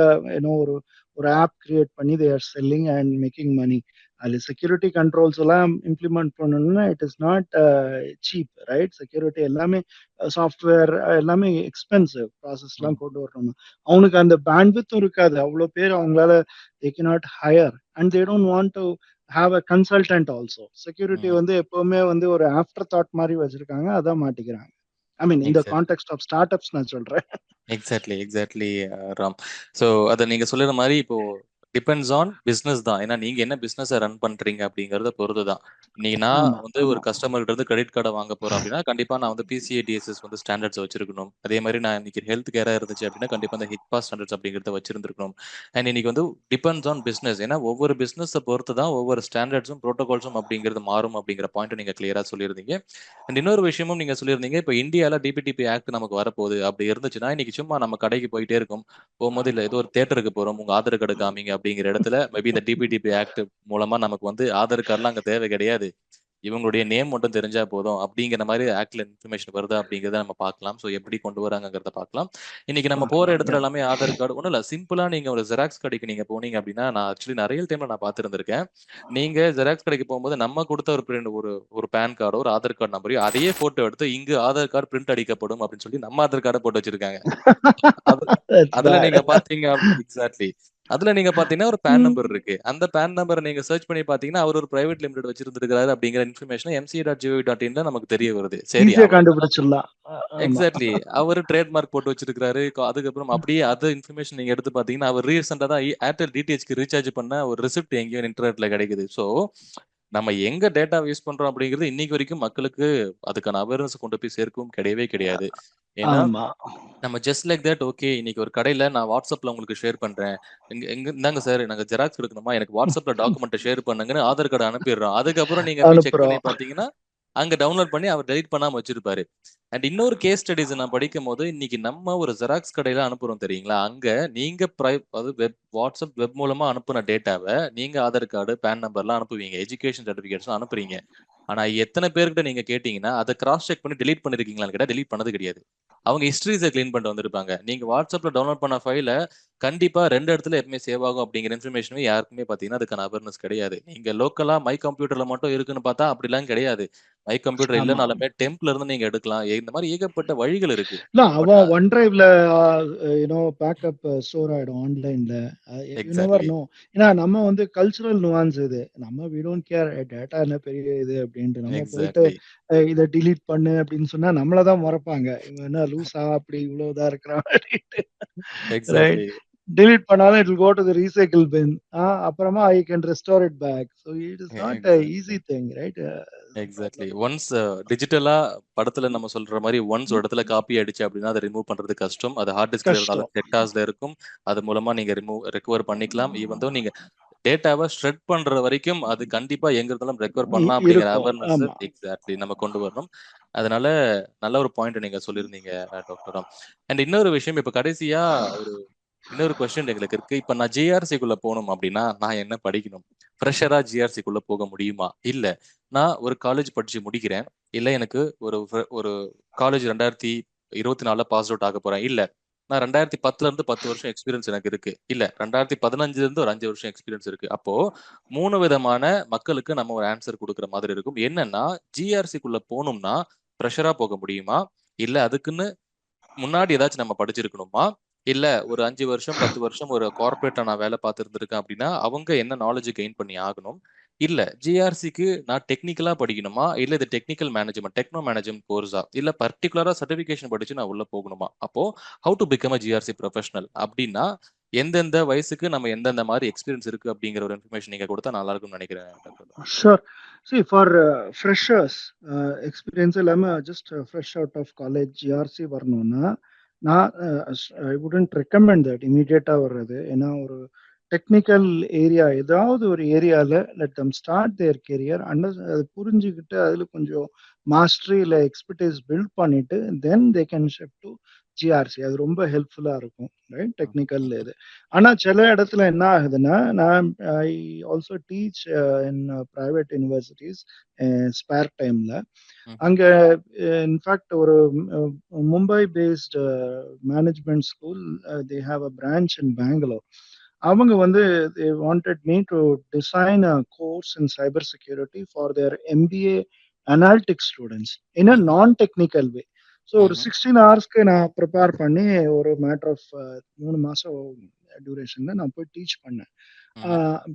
ஒரு ஒரு ஆப் கிரியேட் பண்ணி they are selling and making money. அதில் செக்யூரிட்டி கண்ட்ரோல்ஸ் எல்லாம் இம்ப்ளிமெண்ட் பண்ணணும்னா it is not cheap, right? Security எல்லாமே சாஃப்ட்வேர் எல்லாமே எக்ஸ்பென்சிவ் ப்ராசஸ்லாம் கொண்டு வரணும். அவனுக்கு அந்த பேண்ட்வித்தும் இருக்காது, அவ்வளோ பேர் அவங்களால they cannot hire and they don't want to have a consultant also. Security வந்து எப்பவுமே வந்து ஒரு ஆஃப்டர் தாட் மாதிரி வச்சிருக்காங்க, அதான் மாட்டிக்கிறாங்க. ஐ மீன் இந்த கான்டெக்ட் ஆஃப் ஸ்டார்ட் அப்ஸ் நான் சொல்றேன். எக்ஸாக்ட்லி ராம். ஸோ அதை நீங்க சொல்லுற மாதிரி இப்போ டிபெண்ட்ஸ் ஆன் பிஸ்னஸ் தான். ஏன்னா நீங்க என்ன பிஸ்னஸை ரன் பண்றீங்க அப்படிங்கறத பொறுத்து தான். இன்னைக்கு நான் வந்து ஒரு கஸ்டமர்கிட்ட இருந்து கிரெடிட் கார்டை வாங்க போறேன் அப்படின்னா கண்டிப்பா நான் வந்து PCI DSS வந்து ஸ்டாண்டர்ட்ஸ் வச்சிருக்கணும். அதே மாதிரி நான் இன்னைக்கு ஹெல்த் கேரா இருந்துச்சு அப்படின்னா கண்டிப்பா அந்த HIPAA ஸ்டாண்டர்ட்ஸ் அப்படிங்கிறத வச்சிருந்திருக்கணும். அண்ட் இன்னைக்கு வந்து டிபெண்ட்ஸ் ஆன் பிஸ்னஸ். ஏன்னா ஒவ்வொரு பிஸ்னஸை பொறுத்து தான் ஒவ்வொரு ஸ்டாண்டர்ட்ஸும் ப்ரோட்டோகால்ஸும் அப்படிங்கிறது மாறும் அப்படிங்கிற பாயிண்ட் நீங்க கிளியரா சொல்லியிருந்தீங்க. அண்ட் இன்னொரு விஷயமும் நீங்க சொல்லியிருந்தீங்க, இப்போ இந்தியாவில் DPTP ஆக்ட் நமக்கு வரப்போகுது. அப்படி இருந்துச்சுன்னா இன்னைக்கு சும்மா நம்ம கடைக்கு போயிட்டே இருக்கும் போகும்போது இல்லை ஏதோ ஒரு தேட்டருக்கு போறோம், உங்க ஆதார் கார்டு காமிங்க அப்படிங்கிற இடத்துல மேபி இந்த DPTP ஆக்ட் மூலமா நமக்கு வந்து ஆதார் கார்டுலாம் அங்க தேவை கிடையாது, இவங்களுடைய நேம் மட்டும் தெரிஞ்சா போதும் அப்படிங்கிற மாதிரி ஆக்ட்ல இன்ஃபர்மேஷன் வருதா அப்படிங்கிறத நம்ம பார்க்கலாம். ஸோ எப்படி கொண்டு வராங்கிறத பார்க்கலாம். இன்னைக்கு நம்ம போற இடத்துல எல்லாமே ஆதார் கார்டு ஒன்றும் இல்லை, சிம்பிளா நீங்க ஒரு ஜெராக்ஸ் கடைக்கு நீங்க போனீங்க அப்படின்னா, நான் ஆக்சுவலி நிறைய டைம்ல நான் பார்த்துருந்திருக்கேன், நீங்க ஜெராக்ஸ் கடைக்கு போகும்போது நம்ம கொடுத்த ஒரு பிரிண்ட் ஒரு பேன் கார்டோ ஒரு ஆதார் கார்டு நம்பரையோ அதையே போட்டோ எடுத்து இங்கு ஆதார் கார்டு பிரிண்ட் அடிக்கப்படும் அப்படின்னு சொல்லி நம்ம ஆதார் கார்டை போட்டு வச்சிருக்காங்க. அதுல நீங்க பாத்தீங்க எக்ஸாக்ட்லி அதுல நீங்க பாத்தீங்கன்னா ஒரு பேன் நம்பர் இருக்கு. அந்த பேன் நம்பரை நீங்க சர்ச் பண்ணி பாத்தீங்கன்னா அவர் ஒரு பிரைவேட் லிமிடெட் வச்சிருந்திருக்காரு அப்படிங்கிற இன்ஃபர்மேஷன் mca.gov.in நமக்கு தெரிய வருது. சரி, கண்டுபிடிச்சிடலாம். எக்ஸாக்ட்லி அவர் ட்ரேட்மார்க் போட்டு வச்சிருக்காரு. அதுக்கப்புறம் அப்படியே அது இன்ஃபர்மேஷன் நீங்க எடுத்து பாத்தீங்கன்னா அவர் ரீசெண்டா தான் ஏர்டெல் டிடிஹெச்க்கு ரீசார்ஜ் பண்ண ஒரு ரிசிப்ட் எங்கேயோ இன்டர்நெட்ல கிடைக்குது. ஸோ நம்ம எங்க டேட்டா யூஸ் பண்றோம் அப்படிங்கிறது இன்னைக்கு வரைக்கும் மக்களுக்கு அதுக்கான அவேர்னஸ் கொண்டு போய் சேர்க்கவும் கிடையாது. ஏன்னா நம்ம ஜஸ்ட் லைக் தட் ஓகே இன்னைக்கு ஒரு கடையில நான் வாட்ஸ்அப்ல உங்களுக்கு ஷேர் பண்றேன், எங்க இந்தாங்க சார் நாங்க ஜெராக்ஸ் எடுக்கணுமா, எனக்கு வாட்ஸ்அப்ல டாக்குமெண்ட் ஷேர் பண்ணுங்கன்னு ஆதார் கார்டு அனுப்பிடுறோம். அதுக்கப்புறம் நீங்க போய் செக் பண்ணி பாத்தீங்கன்னா அங்க டவுன்லோட் பண்ணி அவர் டெலிட் பண்ணாம வச்சிருப்பாரு. அண்ட் இன்னொரு கேஸ் ஸ்டடிஸ் நான் படிக்கும் போது இன்னைக்கு நம்ம ஒரு ஜெராக்ஸ் கடையில அனுப்புறோம் தெரியுங்களா, அங்க நீங்க வாட்ஸ்அப் வெப் மூலமா அனுப்புன டேட்டாவை நீங்க ஆதார் கார்டு பேன் நம்பர்லாம் அனுப்புவீங்க, எஜுகேஷன் சர்டிபிகேட்ஸ் அனுப்புறீங்க. ஆனா எத்தனை பேர்கிட்ட நீங்க கேட்டீங்கன்னா அதை கிராஸ் செக் பண்ணி டெலிட் பண்ணிருக்கீங்களான்னு கேட்டா டெலிட் பண்ணது கிடையாது. அவங்க ஹிஸ்டரிஸை கிளீன் பண்ணிட்டு வந்திருப்பாங்க. நீங்க வாட்ஸ்அப்ல டவுன்லோட் பண்ண ஃபைல கண்டிப்பா 2 இடத்துல எப்பவுமே சேவ் ஆகும் அப்படிங்கிற இன்ஃபர்மேஷனுமே யாருக்குமே பாத்தீங்கன்னா அதுக்கான அவேர்னஸ் கிடையாது. நீங்க லோக்கலா மை கம்ப்யூட்டர்ல மட்டும் இருக்குன்னு பார்த்தா அப்படிலாம் கிடையாது. மை கம்ப்யூட்டர் இல்லைனாலுமே டெம்ப்ல இருந்து நீங்க எடுக்கலாம். இந்த மாதிரி ஏகப்பட்ட வழிகள் இருக்கு. அவன் ஒன் டிரைவ்ல பேக்கப் ஸ்டோர் ஆயிடும் ஆன்லைன்ல. You never know. ஏன்னா நம்ம வந்து கல்ச்சுரல் நுவான்ஸ் இது. நம்ம வி டோன்ட் கேர் டேட்டா என்ன பெரிய இது அப்படின்ட்டு நம்ம போயிட்டு இதை டிலீட் பண்ணு அப்படின்னு சொன்னா நம்மளதான் முறைப்பாங்க, இவன் என்ன லூஸா அப்படி இவ்வளவுதான் இருக்கிறான் அப்படின்ட்டு. delete பண்ணாலும் it will go to the recycle bin. அப்புறமா I can restore it back. So it is not a easy thing, right? Exactly. Once டிஜிட்டலா படத்துல நம்ம சொல்ற மாதிரி ஒன்ஸ் ஒரு இடத்துல காப்பி ஆயிடுச்சு அப்படின்னா அதை ரிமூவ் பண்றது கஷ்டம். அது ஹார்ட் டிஸ்க்ல இருந்தாலும் செக்டார்ஸ்ல இருக்கும், அது மூலமா நீங்க ரெக்கவர் பண்ணிக்கலாம். ஈவன் தோ நீங்க டேட்டாவை ஷ்ரெட் பண்ற வரைக்கும் அது கண்டிப்பா எங்க இருந்தாலும் ரெக்கவர் பண்ணலாம் அப்படிங்கிற அவேர்னஸ் எக்ஸாக்ட்லி நம்ம கொண்டு வரணும். அதனால நல்ல ஒரு பாயிண்ட் நீங்க சொல்லியிருந்தீங்க டாக்டர். அண்ட் இன்னொரு விஷயம், இப்ப கடைசியா இன்னொரு கொஸ்டின் எங்களுக்கு இருக்கு. இப்ப நான் ஜிஆர்சிக்குள்ள போகணும் அப்படின்னா நான் என்ன படிக்கணும்? ஃப்ரெஷரா ஜிஆர்சிக்குள்ள போக முடியுமா? இல்ல நான் ஒரு காலேஜ் படிச்சு முடிக்கிறேன், இல்ல எனக்கு ஒரு காலேஜ் 2024 பாஸ் அவுட் ஆக போறேன், இல்ல நான் 2010 இருந்து 10 வருஷம் எக்ஸ்பீரியன்ஸ் எனக்கு இருக்கு, இல்ல 2015 இருந்து ஒரு 5 வருஷம் எக்ஸ்பீரியன்ஸ் இருக்கு. அப்போ 3 விதமான மக்களுக்கு நம்ம ஒரு ஆன்சர் கொடுக்குற மாதிரி இருக்கும். என்னன்னா ஜிஆர்சிக்குள்ள போகணும்னா ஃப்ரெஷரா போக முடியுமா, இல்ல அதுக்குன்னு முன்னாடி ஏதாச்சும் நம்ம படிச்சிருக்கணுமா, இல்ல ஒரு 5 வருஷம் 10 வருஷம் ஒரு கார்பரேட்ல நான் வேலை பார்த்துருந்துருக்கேன் அப்படின்னா அவங்க என்ன நாலேஜ் கெயின் பண்ணி ஆகணும், இல்ல ஜிஆர்சிக்கு நான் டெக்னிக்கலா படிக்கணுமா, இல்ல இது டெக்னிக்கல் மேனேஜ்மெண்ட் டெக்னோ மேனேஜ்மெண்ட் கோர்ஸா, இல்ல பர்டிகுலரா சர்டிபிகேஷன் படிச்சு நான் உள்ள போகணுமா, அப்போ how to become a GRC professional அப்படின்னா எந்தெந்த வயசுக்கு நம்ம எந்தெந்த மாதிரி எக்ஸ்பீரியன்ஸ் இருக்கு அப்படிங்கிற ஒரு இன்ஃபர்மேஷன் நீங்க கொடுத்தா நல்லா இருக்கும்னு நினைக்கிறேன் doctor. Sure. See, for freshers, experience இல்லாம just fresh out of college GRC வரணும்னா நான் ஐ வுடன்ட் ரெக்கமெண்ட் தட் இமீடியட்டா வர்றது. ஏன்னா ஒரு டெக்னிக்கல் ஏரியா ஏதாவது ஒரு ஏரியால let them start their career அது புரிஞ்சுக்கிட்டு அதுல கொஞ்சம் மாஸ்டரி இல்லை எக்ஸ்பர்டைஸ் பில்ட் பண்ணிட்டு then they can shift to GRC. அது ரொம்ப ஹெல்ப்ஃபுல்லா இருக்கும், ரைட்? டெக்னிக்கல் இது. ஆனா சில இடத்துல என்ன ஆகுதுன்னா, நான் I also teach in private universities spare டைம்ல. அங்க இன்ஃபேக்ட் ஒரு Mumbai based management school, they have a branch in Bangalore. அவங்க வந்து they wanted me to design a course in cyber security for their MBA analytics students in a non-technical way. So ஒரு 16 ஹவர்ஸ்க்கு நான் prepare பண்ணி ஒரு மேட்டர் ஆஃப் 3 மாசம் டியூரேஷன்ல நான் போய் டீச் பண்ணேன்.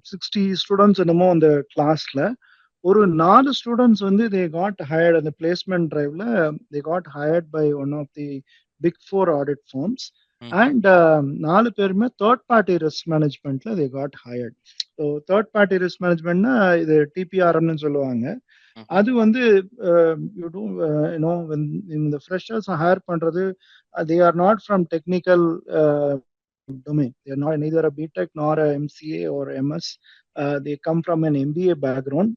60 ஸ்டூடெண்ட்ஸ் என்னமோ அந்த கிளாஸ்ல ஒரு 4 ஸ்டூடெண்ட்ஸ் வந்து தே காட் ஹயர்ட் அந்த பிளேஸ்மெண்ட் டிரைவ்ல. They got hired by one of the big 4 audit firms. And 4 பேருமே தேர்ட் பார்ட்டி ரிஸ்க் மேனேஜ்மெண்ட்ல they got hired. So third party risk மேனேஜ்மெண்ட்னா இது டிபிஆர்எம்னு சொல்லுவாங்க. அது வந்து யூ டூ யூனோ இந்த ஃப்ரெஷர்ஸ் ஹையர் பண்றது, they are not from technical domain. They are not neither a BTech nor a MCA or MS. They come from an MBA background.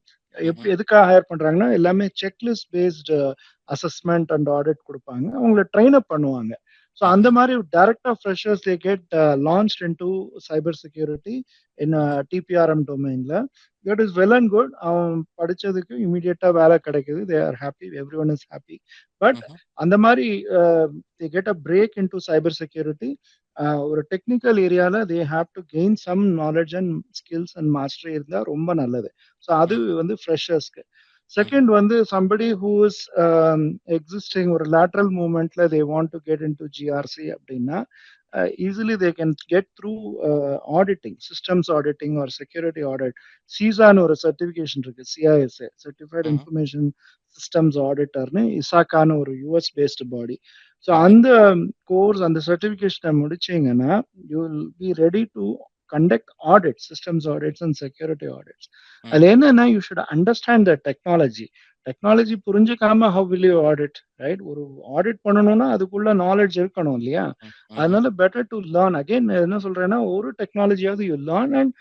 எப்படி எதுக்காக ஹையர் பண்றாங்கன்னா, எல்லாமே checklist based assessment and audit கொடுப்பாங்க, அவங்கள train up பண்ணுவாங்க. So அந்த மாதிரி டைரக்டா freshers they get launched into cyber security in TPRM டொமைன்ல. That is well and good. அவன் படிச்சதுக்கு இமீடியட்டா வேலை கிடைக்குது, they are happy, everyone is happy. But அந்த மாதிரி they get a break into cyber security. ஒரு technical ஏரியால they have to gain some knowledge and skills and mastery இருந்தா ரொம்ப நல்லது. ஸோ அது வந்து ஃப்ரெஷர்ஸ்க்கு. செகண்ட் வந்து somebody who is existing ஒரு lateral movementல they want to get into GRC அப்படின்னா, easily they can get through auditing, systems auditing or security audit. CISAன்னு ஒரு certification இருக்கு, CISA, Certified Information Systems Auditorன்னு. இசாக்கான்னு ஒரு US based body. ஸோ அந்த course அந்த சர்டிஃபிகேஷனை முடிச்சீங்கன்னா you will be ready to conduct audits, systems audits and security audits. அதுல என்னன்னா, you should understand the technology. Technology புரிஞ்சுக்காம how will you audit, right? ஒரு audit பண்ணணும்னா அதுக்குள்ள நாலேஜ் இருக்கணும் இல்லையா? அதனால பெட்டர் டு லேர்ன். அகைன் என்ன சொல்றேன்னா, ஒரு டெக்னாலஜியாவது you learn. And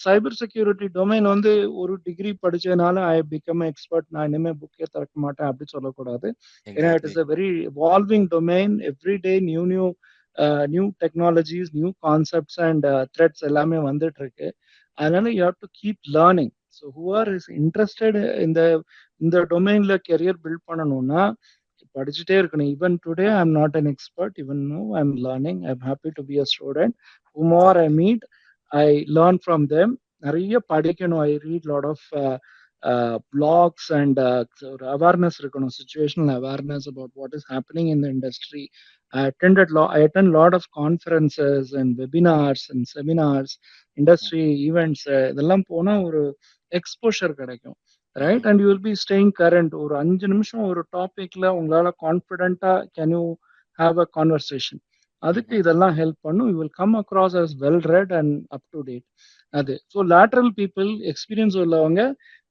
cyber security domain வந்து ஒரு டிகிரி படிச்சதுனால ஐ பிகம் எக்ஸ்பர்ட், நான் இனிமே புக்கே திறக்க மாட்டேன் அப்படி சொல்லக்கூடாது. ஏன்னா it is a very evolving domain. every day new technologies, new concepts and threats எல்லாமே வந்துட்டு இருக்கு. அதனால you have to keep learning. So who are is interested இந்த டொமைன்ல கெரியர் பில்ட் பண்ணணும்னா படிச்சுட்டே இருக்கணும். Even today I am not an expert, even now I am learning. I am happy to be a student. whomever I meet, I learn from them. நிறைய படிக்கணும். I read lot of blogs and ஒரு awareness இருக்கணும், situational awareness about what is happening in the industry. I attend lot of conferences and webinars and seminars, industry events. இதெல்லாம் போனா ஒரு exposure கிடைக்கும், right? And you will be staying current. ஒரு 5 நிமிஷம் ஒரு டாபிக்ல உங்களால கான்ஃபிடென்ட்டா can you have a conversation. அதுக்கு இதெல்லாம் ஹெல்ப் பண்ணும். You will come across as well read and up to date. அது ஸோ லேட்டரல் பீப்புள், எக்ஸ்பீரியன்ஸ் உள்ளவங்க,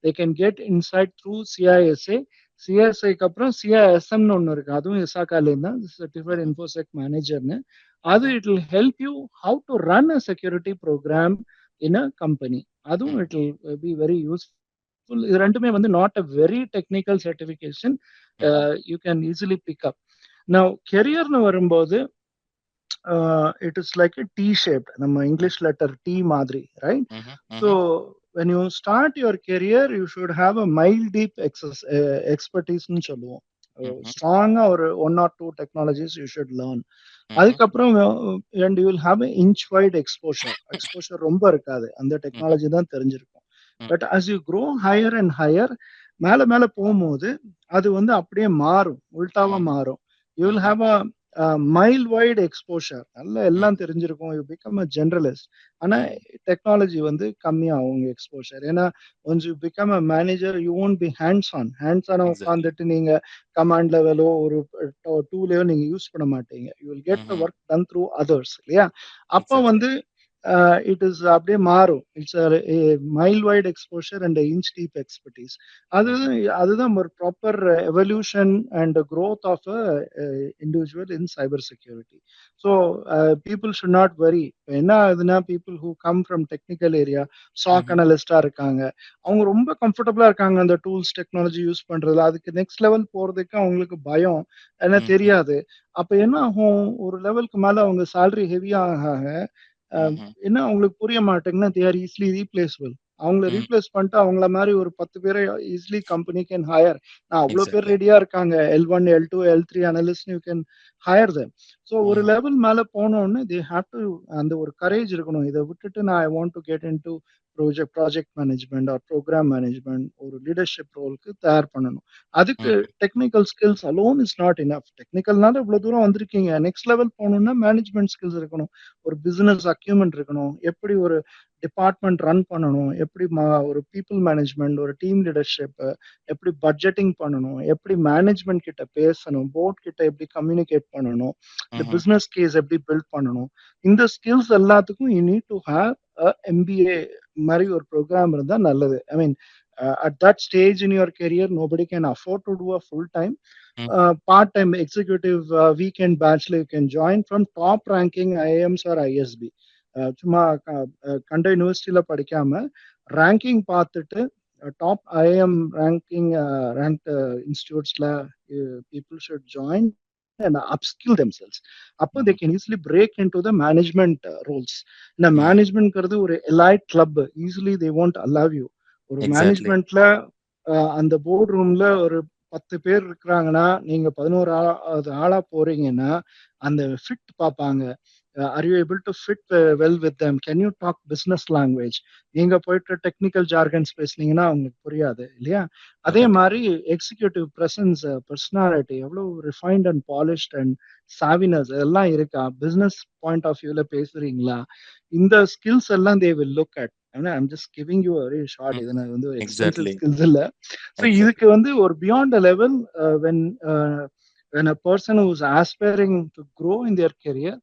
they can get inside through CISA. சிஎஸ்ஐக்கு அப்புறம் சிஐஎஸ்எம்னு ஒன்று இருக்கு, அதுவும் இசாக்காலேருந்து தான், சர்டிஃபைட் இன்ஃபோசெக் மேனேஜர்னு. அது it will help you how to run a security program in a company. அதுவும் it will be very useful. இது ரெண்டுமே வந்து not a very technical certification, you can easily pick up. Now கெரியர்னு வரும்போது it is like a T shaped, நம்ம English letter T மாதிரி, right? So when you start your career, you should have a mile deep expertise னு சொல்லுவோம். ஸ்ட்ராங்கா ஒரு 1 or 2 technologies you should learn. அதுக்கப்புறம் and you will have an inch wide exposure ரொம்ப இருக்காது, அந்த டெக்னாலஜி தான் தெரிஞ்சிருக்கும். But as you grow higher and higher, மேல மேல போகும்போது அது வந்து அப்படியே மாறும், உல்டாவா மாறும். you will have a mile wide exposure. நல்ல எல்லாம் தெரிஞ்சிருக்கும், யூ பிகம் அ ஜெனரலிஸ்ட். ஆனா டெக்னாலஜி வந்து கம்மியாகும் உங்க எக்ஸ்போஷர். ஏன்னா once you become a manager, you won't be hands on உட்காந்துட்டு நீங்க கமாண்ட் லெவலோ ஒரு டூலையோ நீங்க யூஸ் பண்ண மாட்டீங்க. You will get the work done through others இல்லையா? அப்போ வந்து இட் இஸ் அப்படியே மாறும். It's mile wide exposure and inch deep expertise. அது அதுதான் ஒரு proper evolution and growth of a individual in cyber security. So people should not worry. என்ன ஆகுதுன்னா, people who come from technical area, SOC அனலிஸ்டா இருக்காங்க, அவங்க ரொம்ப கம்ஃபர்டபுளா இருக்காங்க அந்த டூல்ஸ் டெக்னாலஜி யூஸ் பண்றதுல. அதுக்கு நெக்ஸ்ட் லெவல் போறதுக்கு அவங்களுக்கு பயம், ஏன்னா தெரியாது. அப்ப என்ன ஆகும், ஒரு லெவலுக்கு மேல அவங்க சேலரி ஹெவியா ஆக என்ன அவங்களுக்கு புரிய மாட்டேங்குன்னா, தே ஆர் ஈஸிலி ரீப்ளேசபிள். அவங்கள ரீப்ளேஸ் பண்ணிட்டு அவங்கள மாதிரி ஒரு 10 பேரை ஈஸிலி கம்பெனி கேன் ஹையர். நான் அவ்வளவு பேர் ரெடியா இருக்காங்க, L1 L2 L3 analyst you can higher them. So ஒரு லெவல் மேல போனோன்னு தே ஹேவ் டு அந்த ஒரு கரேஜ் இருக்கணும். இதை விட்டுட்டு நான் I want to get into project management or program management, ஒரு லீடர்ஷிப் ரோலுக்கு தயார் பண்ணணும். அதுக்கு technical skills alone is not enough. டெக்னிக்கல்னால இவ்வளவு தூரம் வந்திருக்கீங்க, நெக்ஸ்ட் லெவல் போகணும்னா மேனேஜ்மெண்ட் ஸ்கில்ஸ் இருக்கணும், ஒரு பிசினஸ் அக்யூமெண்ட் இருக்கணும், எப்படி ஒரு டிபார்ட்மெண்ட் ரன் பண்ணணும், எப்படி ஒரு பீப்புள் மேனேஜ்மெண்ட், ஒரு டீம் லீடர்ஷிப், எப்படி பட்ஜெட்டிங் பண்ணணும், எப்படி மேனேஜ்மெண்ட் கிட்ட பேசணும், போர்ட் கிட்ட எப்படி கம்யூனிகேட் பண்ணணும், இந்த பிசினஸ் கேஸ் எப்படி பில்ட் பண்ணணும். இந்த ஸ்கில்ஸ் எல்லாத்துக்கும் you need to have MBA மாதிரி ஒரு ப்ரோக்ராம் இருந்தா நல்லது. ஐ மீன் at that stage in your career, nobody can afford to do a full time. Part-time executive weekend bachelor you can join from top ranking IIMs or ISB. சும்மா கண்ட யூனிவர்சிட்டியில படிக்காம ranking பார்த்துட்டு top IIM ranking rank இன்ஸ்டிடியூட்ஸ்ல people should join and upskill themselves. அப்போ they can easily break into the management roles. இந்த மேனேஜ்மெண்ட்ங்கிறது ஒரு elite club, easily they won't allow you. ஒரு மேனேஜ்மெண்ட்ல அந்த போர்ட் ரூம்ல ஒரு 10 பேர் இருக்கிறாங்கன்னா, நீங்க 11வது ஆளா போறீங்கன்னா அந்த ஃபிட் பார்ப்பாங்க. Are you able to fit well with them? Can you talk business language? நீங்க போயிட்டு டெக்னிக்கல் ஜார்கன்ஸ் பேசுனீங்கன்னா அவங்களுக்கு புரியாது இல்லையா? அதே மாதிரி எக்ஸிக்யூட்டிவ் பிரசன்ஸ், பர்சனாலிட்டி எவ்வளவு ரிஃபைன்ட் அண்ட் பாலிஷ்ட் அண்ட் சாவினஸ் எல்லாம் இருக்கா? பிசினஸ் பாயிண்ட் ஆஃப் வியூல பேசுறீங்களா? இந்த ஸ்கில்ஸ் எல்லாம் they will look at. I'm just giving you a very short, இது நான் வந்து எக்ஸ்டென்சிவ் ஸ்கில்ஸ் இல்ல. ஸோ இதுக்கு வந்து ஒரு beyond a level when a person who is aspiring to grow in their career,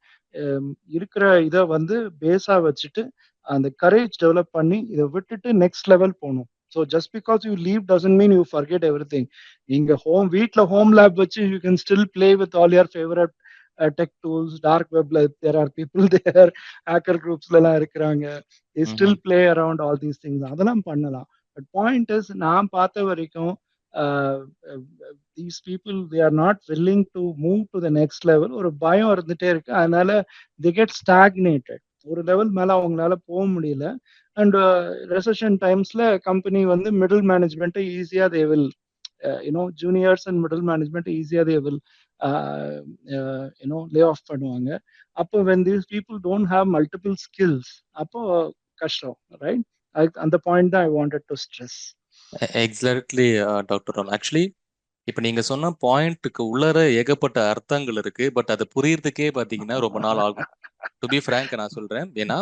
இருக்கிற இதை வந்து பேஸா வச்சுட்டு அந்த கரேஜ் டெவலப் பண்ணி இதை விட்டுட்டு நெக்ஸ்ட் லெவல் போகணும். So just because you leave doesn't mean you forget everything. நீங்க வீட்டில் ஹோம் லேப் வச்சு you can still play with all your favourite tech tools, dark web, there are people there, hacker groups எல்லாம் இருக்கிறாங்க, they still play around all these things. அதெல்லாம் பண்ணலாம். But point is, நான் பார்த்த வரைக்கும் these people, they are not willing to move to the next level. ஒரு பயம் இருந்துட்டே இருக்கு, அதனால they get stagnated. ஒரு லெவல் மேல அவங்களால போக முடியல. அண்ட் ரெசெஷன் டைம்ஸ்ல கம்பெனி வந்து மிடில் மேனேஜ்மெண்ட் ஈஸியா they will juniors and middle management easier they will lay off பண்ணுவாங்க. அப்போ when these people don't have multiple skills, அப்போ கஷ்டம், right? அந்த பாயிண்ட் தான் I wanted to stress. Exactly doctor Ram. Actually இப்போ நீங்க சொன்ன பாயிண்ட்டுக்கு உள்ளர ஏகப்பட்ட அர்த்தங்கள் இருக்கு. பட் அது புரியறதுக்கே பாத்தீங்கன்னா ரொம்ப நாள் ஆகும். டு பி ஃப்ராங்க் நான் சொல்றேன். ஏன்னா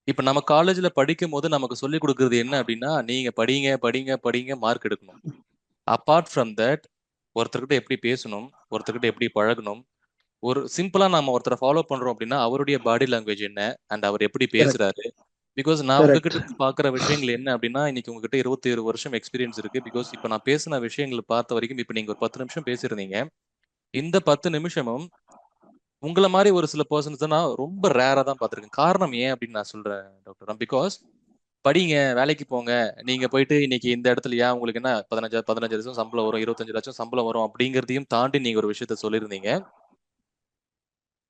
இப்போ நம்ம காலேஜ்ல படிக்கும் போது நமக்கு சொல்லி கொடுக்கறது என்ன அப்படின்னா, நீங்க படிங்க படிங்க படிங்க, மார்க் எடுக்கணும். அப்பார்ட் ஃப்ரம் தட், ஒருத்தர்கிட்ட எப்படி பேசணும், ஒருத்தர்கிட்ட எப்படி பழகணும், ஒரு சிம்பிளா நம்ம ஒருத்தரை ஃபாலோ பண்றோம் அப்படின்னா அவருடைய பாடி லாங்குவேஜ் என்ன அண்ட் அவர் எப்படி பேசுறாரு. பிகாஸ் நான் உங்ககிட்ட பாக்குற விஷயங்கள் என்ன அப்படின்னா, இன்னைக்கு உங்ககிட்ட 27 வருஷம் எக்ஸ்பீரியன்ஸ் இருக்கு. பிகாஸ் இப்ப நான் பேசின விஷயங்களை பார்த்த வரைக்கும் இப்ப நீங்க ஒரு 10 நிமிஷம் பேசிருந்தீங்க. இந்த 10 நிமிஷமும் உங்களை மாதிரி ஒரு சில பர்சன்ஸ் தான் நான் ரொம்ப ரேரா தான் பார்த்திருக்கேன். காரணம் ஏன் அப்படின்னு நான் சொல்றேன் டாக்டர், பிகாஸ் படிங்க, வேலைக்கு போங்க, நீங்க போயிட்டு இன்னைக்கு இந்த இடத்துலயா உங்களுக்கு என்ன 15 லட்சம் சம்பளம் வரும், 25 லட்சம் சம்பளம் வரும் அப்படிங்கிறதையும் தாண்டி நீங்க ஒரு விஷயத்த சொல்லியிருந்தீங்க.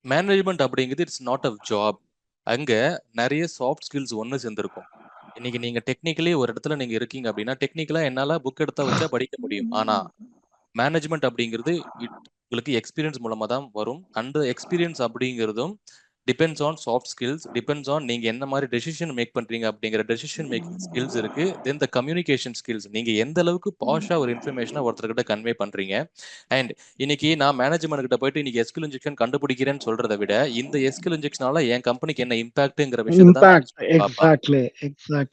மேனேஜ்மெண்ட் அப்படிங்கிறது இட்ஸ் நாட் அ ஜாப். அங்க நிறைய சாஃப்ட் ஸ்கில்ஸ் ஒன்று சேர்ந்திருக்கும். இன்னைக்கு நீங்க டெக்னிக்கலி ஒரு இடத்துல நீங்க இருக்கீங்க அப்படின்னா, டெக்னிக்கலா என்னால புக் எடுத்தா வச்சா படிக்க முடியும். ஆனா மேனேஜ்மெண்ட் அப்படிங்கிறது உங்களுக்கு எக்ஸ்பீரியன்ஸ் மூலமா தான் வரும். அந்த எக்ஸ்பீரியன்ஸ் அப்படிங்கிறதும் depends on soft skills, depends on நீங்க என்ன மாதிரி டெசிஷன் மேக் பண்றீங்க அப்படிங்கிற டெசிஷன் மேக்கிங் ஸ்கில்ஸ் இருக்கு. தென் த கம்யூனிகேஷன் ஸ்கில்ஸ், நீங்க எந்த அளவுக்கு பாஷா ஒரு இன்ஃபர்மேஷனை ஒருத்தர்கிட்ட கன்வே பண்றீங்க. அண்ட் இன்னைக்கு நான் மேனேஜ்மெண்ட் கிட்ட போயிட்டு இன்னைக்கு எஸ்கில் இன்ஜெக்ஷன் கண்டுபிடிக்கிறேன்னு சொல்றதை விட, இந்த எஸ்கில் இன்ஜெக்ஷனால என் கம்பெனிக்கு என்ன இம்பாக்ட்ங்கிற விஷயத்தை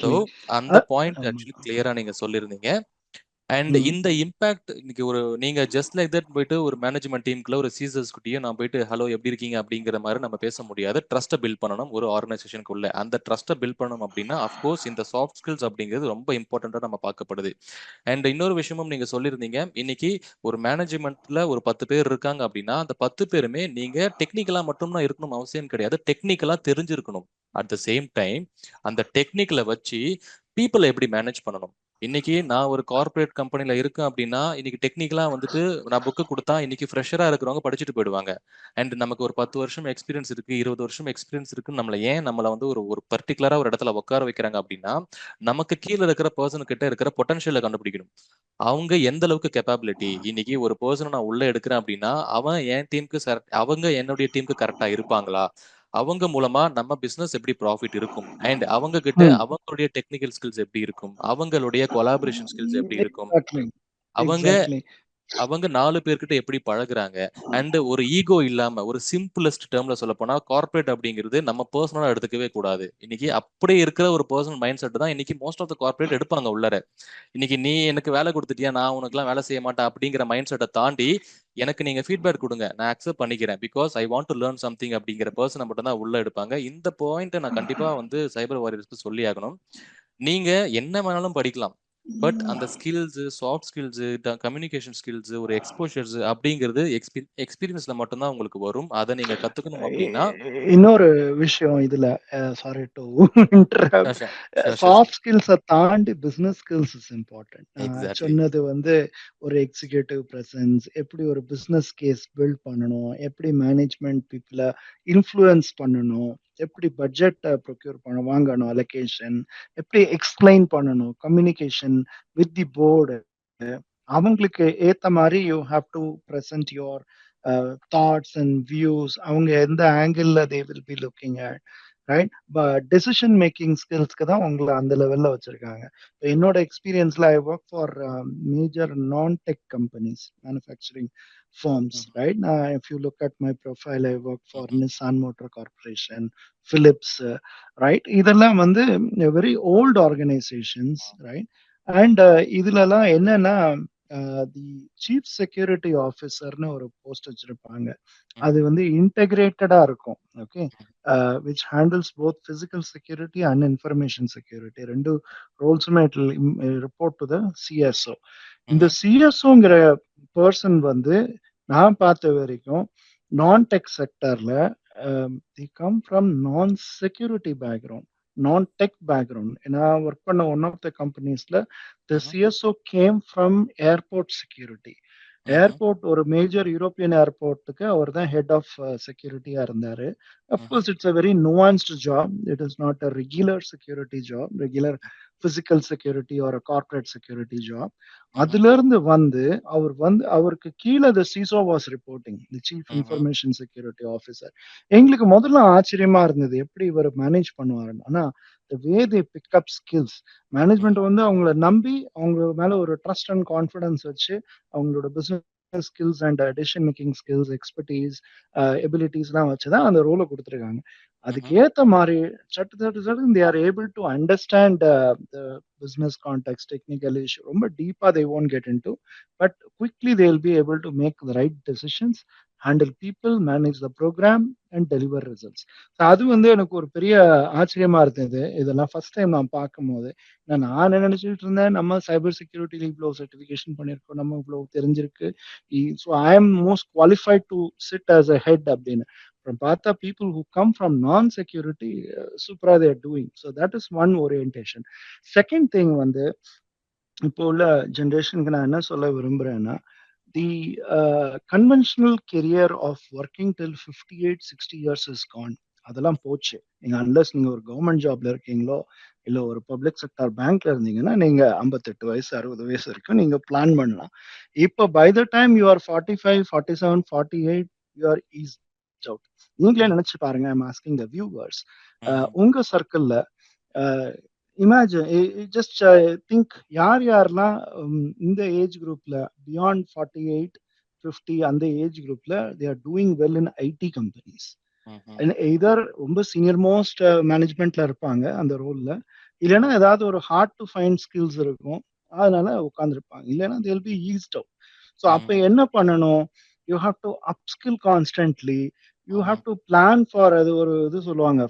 தான். அந்த பாயிண்ட் ஆக்சுவலி கிளியரா நீங்க சொல்லியிருந்தீங்க. அண்ட் இந்த இம்பாக்ட் இன்னைக்கு நீங்க ஜஸ்ட் லைக் தட் போயிட்டு ஒரு மேனேஜ்மெண்ட் டீமுக்குள்ள ஒரு சீசர்ஸ் கிட்டயே நான் போயிட்டு ஹலோ எப்படி இருக்கீங்க அப்படிங்கிற மாதிரி நம்ம பேச முடியாது. ட்ரஸ்ட்டை பில்ட் பண்ணணும் ஒரு ஆர்கனைசேஷனுக்குள்ள. அந்த ட்ரஸ்ட்டை பில்ட் பண்ணணும் அப்படின்னா அஃப்கோர்ஸ் இந்த சாஃப்ட் ஸ்கில்ஸ் அப்படிங்கிறது ரொம்ப இம்பார்ட்டண்டா நம்ம பார்க்கப்படுது. அண்ட் இன்னொரு விஷயமும் நீங்க சொல்லியிருந்தீங்க, இன்னைக்கு ஒரு மேனேஜ்மெண்ட்ல ஒரு 10 பேர் இருக்காங்க அப்படின்னா அந்த 10 பேருமே நீங்க டெக்னிக்கலா மட்டும்தான் இருக்கணும் அவசியம் கிடையாது, டெக்னிக்கலா தெரிஞ்சிருக்கணும். அட் த சேம் டைம் அந்த டெக்னிக்கலை வச்சு பீப்புளை எப்படி மேனேஜ் பண்ணணும். இன்னைக்கு நான் ஒரு கார்பரேட் கம்பெனில இருக்கேன் அப்படின்னா இன்னைக்கு டெக்னிக்கலா வந்துட்டு நான் புக்கு கொடுத்தா இன்னைக்கு ஃப்ரெஷரா இருக்கிறவங்க படிச்சுட்டு போயிடுவாங்க. அண்ட் நமக்கு ஒரு 10 வருஷம் எக்ஸ்பீரியன்ஸ் இருக்கு, 20 வருஷம் எக்ஸ்பீரியன்ஸ் இருக்கு, நம்மள வந்து ஒரு பர்டிகுலரா ஒரு இடத்துல உட்கார வைக்கிறாங்க அப்படின்னா நமக்கு கீழே இருக்கிற பர்சன் கிட்ட இருக்கிற பொட்டன்ஷியலை கண்டுபிடிக்கணும். அவங்க எந்த அளவுக்கு கெப்பாபிலிட்டி. இன்னைக்கு ஒரு பர்சனை நான் உள்ள எடுக்கிறேன் அப்படின்னா அவன் என் டீமுக்கு அவங்க என்னுடைய டீமுக்கு கரெக்டா இருப்பாங்களா, அவங்க மூலமா நம்ம பிசினஸ் எப்படி ப்ராஃபிட் இருக்கும், அண்ட் அவங்க கிட்ட அவங்களுடைய டெக்னிக்கல் ஸ்கில்ஸ் எப்படி இருக்கும், அவங்களுடைய கொலாபரேஷன் ஸ்கில்ஸ் எப்படி இருக்கும், அவங்க அவங்க 4 பேர்கிட்ட எப்படி பழகுறாங்க. அண்ட் ஒரு ஈகோ இல்லாம ஒரு சிம்பிளஸ்ட் டேர்ம்ல சொல்ல போனா கார்பரேட் அப்படிங்கிறது நம்ம பர்சனலா எடுத்துக்கவே கூடாது. இன்னைக்கு அப்படியே இருக்கிற ஒரு பர்சனல் மைண்ட் செட் தான் இன்னைக்கு மோஸ்ட் ஆஃப் த கார்பரேட் எடுப்பாங்க உள்ளர. இன்னைக்கு நீ எனக்கு வேலை கொடுத்துட்டியா, நான் உனக்குலாம் வேலை செய்ய மாட்டேன் அப்படிங்கிற மைண்ட் செட்டை தாண்டி எனக்கு நீங்க ஃபீட்பேக் கொடுங்க, நான் அக்செப்ட் பண்ணிக்கிறேன், because I want to learn something அப்படிங்கிற பர்சனை மட்டும் தான் உள்ள எடுப்பாங்க. இந்த பாயிண்ட் நான் கண்டிப்பா வந்து சைபர் வாரியர்ஸ்க்கு சொல்லி ஆகணும். நீங்க என்ன வேணாலும் படிக்கலாம், பட் அந்த skills, soft skills, communication skills, ஒரு எக்ஸ்போஷர்ஸ் அப்படிங்கிறது எக்ஸ்பீரியன்ஸ்ல மட்டும்தான் உங்களுக்கு வரும். அதை நீங்க கத்துக்கணும் அப்படின்னா இன்னொரு விஷயம் இதுல, சாரி டு இன்டரப்ட், சாஃப்ட் ஸ்கில்ஸை தாண்டி பிசினஸ் ஸ்கில்ஸ் இஸ் இம்பார்ட்டன்ட். சொன்னது வந்து ஒரு எக்ஸிகியூட்டிவ் பிரசன்ஸ், எப்படி ஒரு பிசினஸ் கேஸ் பில்ட் பண்ணணும், எப்படி மேனேஜ்மெண்ட் பீப்புளை இன்ஃப்ளூயன்ஸ் பண்ணணும், எப்படி பட்ஜெட் ப்ரொக்யூர் வாங்கணும், அலோகேஷன் எப்படி எக்ஸ்பிளைன் பண்ணணும், கம்யூனிகேஷன் வித் தி போர்டு, அவங்களுக்கு ஏத்த மாதிரி you have to present your thoughts and views, அவங்க எந்த angle they will be looking at, right? Decision making ஸ்கில்ஸ்க்கு தான் உங்களை அந்த லெவல்ல வச்சிருக்காங்க. என்னோட எக்ஸ்பீரியன்ஸ்ல I work for major non tech companies, manufacturing firms, right? If you look at my profile, I work for Nissan Motor Corporation, Philips, right? இதெல்லாம் வந்து very old organizations, right? And இதுலலாம் என்னன்னா தி சீஃப் செக்யூரிட்டி ஆஃபீஸர்னு ஒரு post வச்சிருப்பாங்க. அது வந்து இன்டெகிரேட்டடா இருக்கும். Okay, which handles both physical security and information security. ரெண்டு ரோல்ஸுமே ரிப்போர்ட் டு த சிஎஸ்ஓ. இந்த சிஎஸ்ஓங்கிற பர்சன் வந்து நான் பார்த்த வரைக்கும் நான் டெக் செக்டர்ல they come from non security background, non tech background. நான் ஒர்க் பண்ண ஒன் ஆஃப் த கம்பெனிஸ்ல the CSO came from airport security. Airport, ஒரு மேஜர் யூரோப்பியன் ஏர்போர்ட்டுக்கு அவர் தான் ஹெட் ஆஃப் செக்யூரிட்டியா இருந்தாரு. Of course it's a very nuanced job. It is not a regular security job, regular physical security ஒரு corporate security job. அதுல இருந்து வந்து அவருக்கு கீழே the CISO was reporting, the chief information security officer. எங்களுக்கு முதல்ல ஆச்சரியமா இருந்தது எப்படி இவர் மேனேஜ் பண்ணுவாருன்னு. ஆனா the way they pick up skills, management வந்து அவங்கள நம்பி அவங்க மேல ஒரு ட்ரஸ்ட் அண்ட் கான்ஃபிடன்ஸ் வச்சு அவங்களோட business skills and decision making skills, expertise, abilities எல்லாம் வச்சுதான் அந்த ரோலை கொடுத்துருக்காங்க. அதுக்கு ஏத்த மாதிரி சட்டு they are able to understand the business context, technical issue ரொம்ப டீப்பா they won't get into, but quickly they will be able to make the right decisions, handle people, manage the program and deliver results. அது வந்து எனக்கு ஒரு பெரிய ஆச்சரியமா இருந்தது. இதெல்லாம் ஃபர்ஸ்ட் டைம் நான் பார்க்கும் போது நான் நினைச்சிட்டு இருந்தேன் நம்ம சைபர் செக்யூரிட்டில இவ்வளவு சர்டிபிகேஷன் பண்ணிருக்கோம், நம்ம இவ்வளவு தெரிஞ்சிருக்கு, so I am most qualified to sit as a head அப்படின்னு. அப்புறம் பார்த்தா people who come from non-security, சூப்பரா they are doing. So that is one orientation. Second thing வந்து இப்போ உள்ள ஜென்ரேஷனுக்கு நான் என்ன சொல்ல விரும்புறேன்னா, the conventional career of working till 58-60 years is gone. அதெல்லாம் போச்சு. நீங்க அன்லஸ் நீங்க ஒரு கவர்மெண்ட் ஜாப்ல இருக்கீங்களோ இல்ல ஒரு பப்ளிக் செக்டர் பேங்க்ல இருந்தீங்கன்னா நீங்க 58 வயசு 60 வயசு வரைக்கும் நீங்க பிளான் பண்ணலாம். இப்போ by the time you are 45, 47, 48, you are eased out. நீங்களே நினைச்சு பாருங்க. ஐம் ஆஸ்கிங் த வியூவர்ஸ், உங்க சர்க்கிள்ல இமேஜின், ஜஸ்ட் திங்க் யாரெல்லாம் இந்த ஏஜ் குரூப்ல பியாண்ட் 48, 50 அந்த ஏஜ் குரூப்ல they are doing well in IT companies. Either ரொம்ப சீனியர் மோஸ்ட் மேனேஜ்மெண்ட்ல இருப்பாங்க அந்த ரோல்ல, இல்லைன்னா ஏதாவது ஒரு ஹார்ட் டு ஃபைண்ட் ஸ்கில்ஸ் இருக்கும், அதனால உட்காந்துருப்பாங்க. இல்லைன்னா they'll be eased out. So அப்ப என்ன பண்ணணும்? You have to upskill constantly. You have to plan for அது ஒரு இது சொல்லுவாங்க.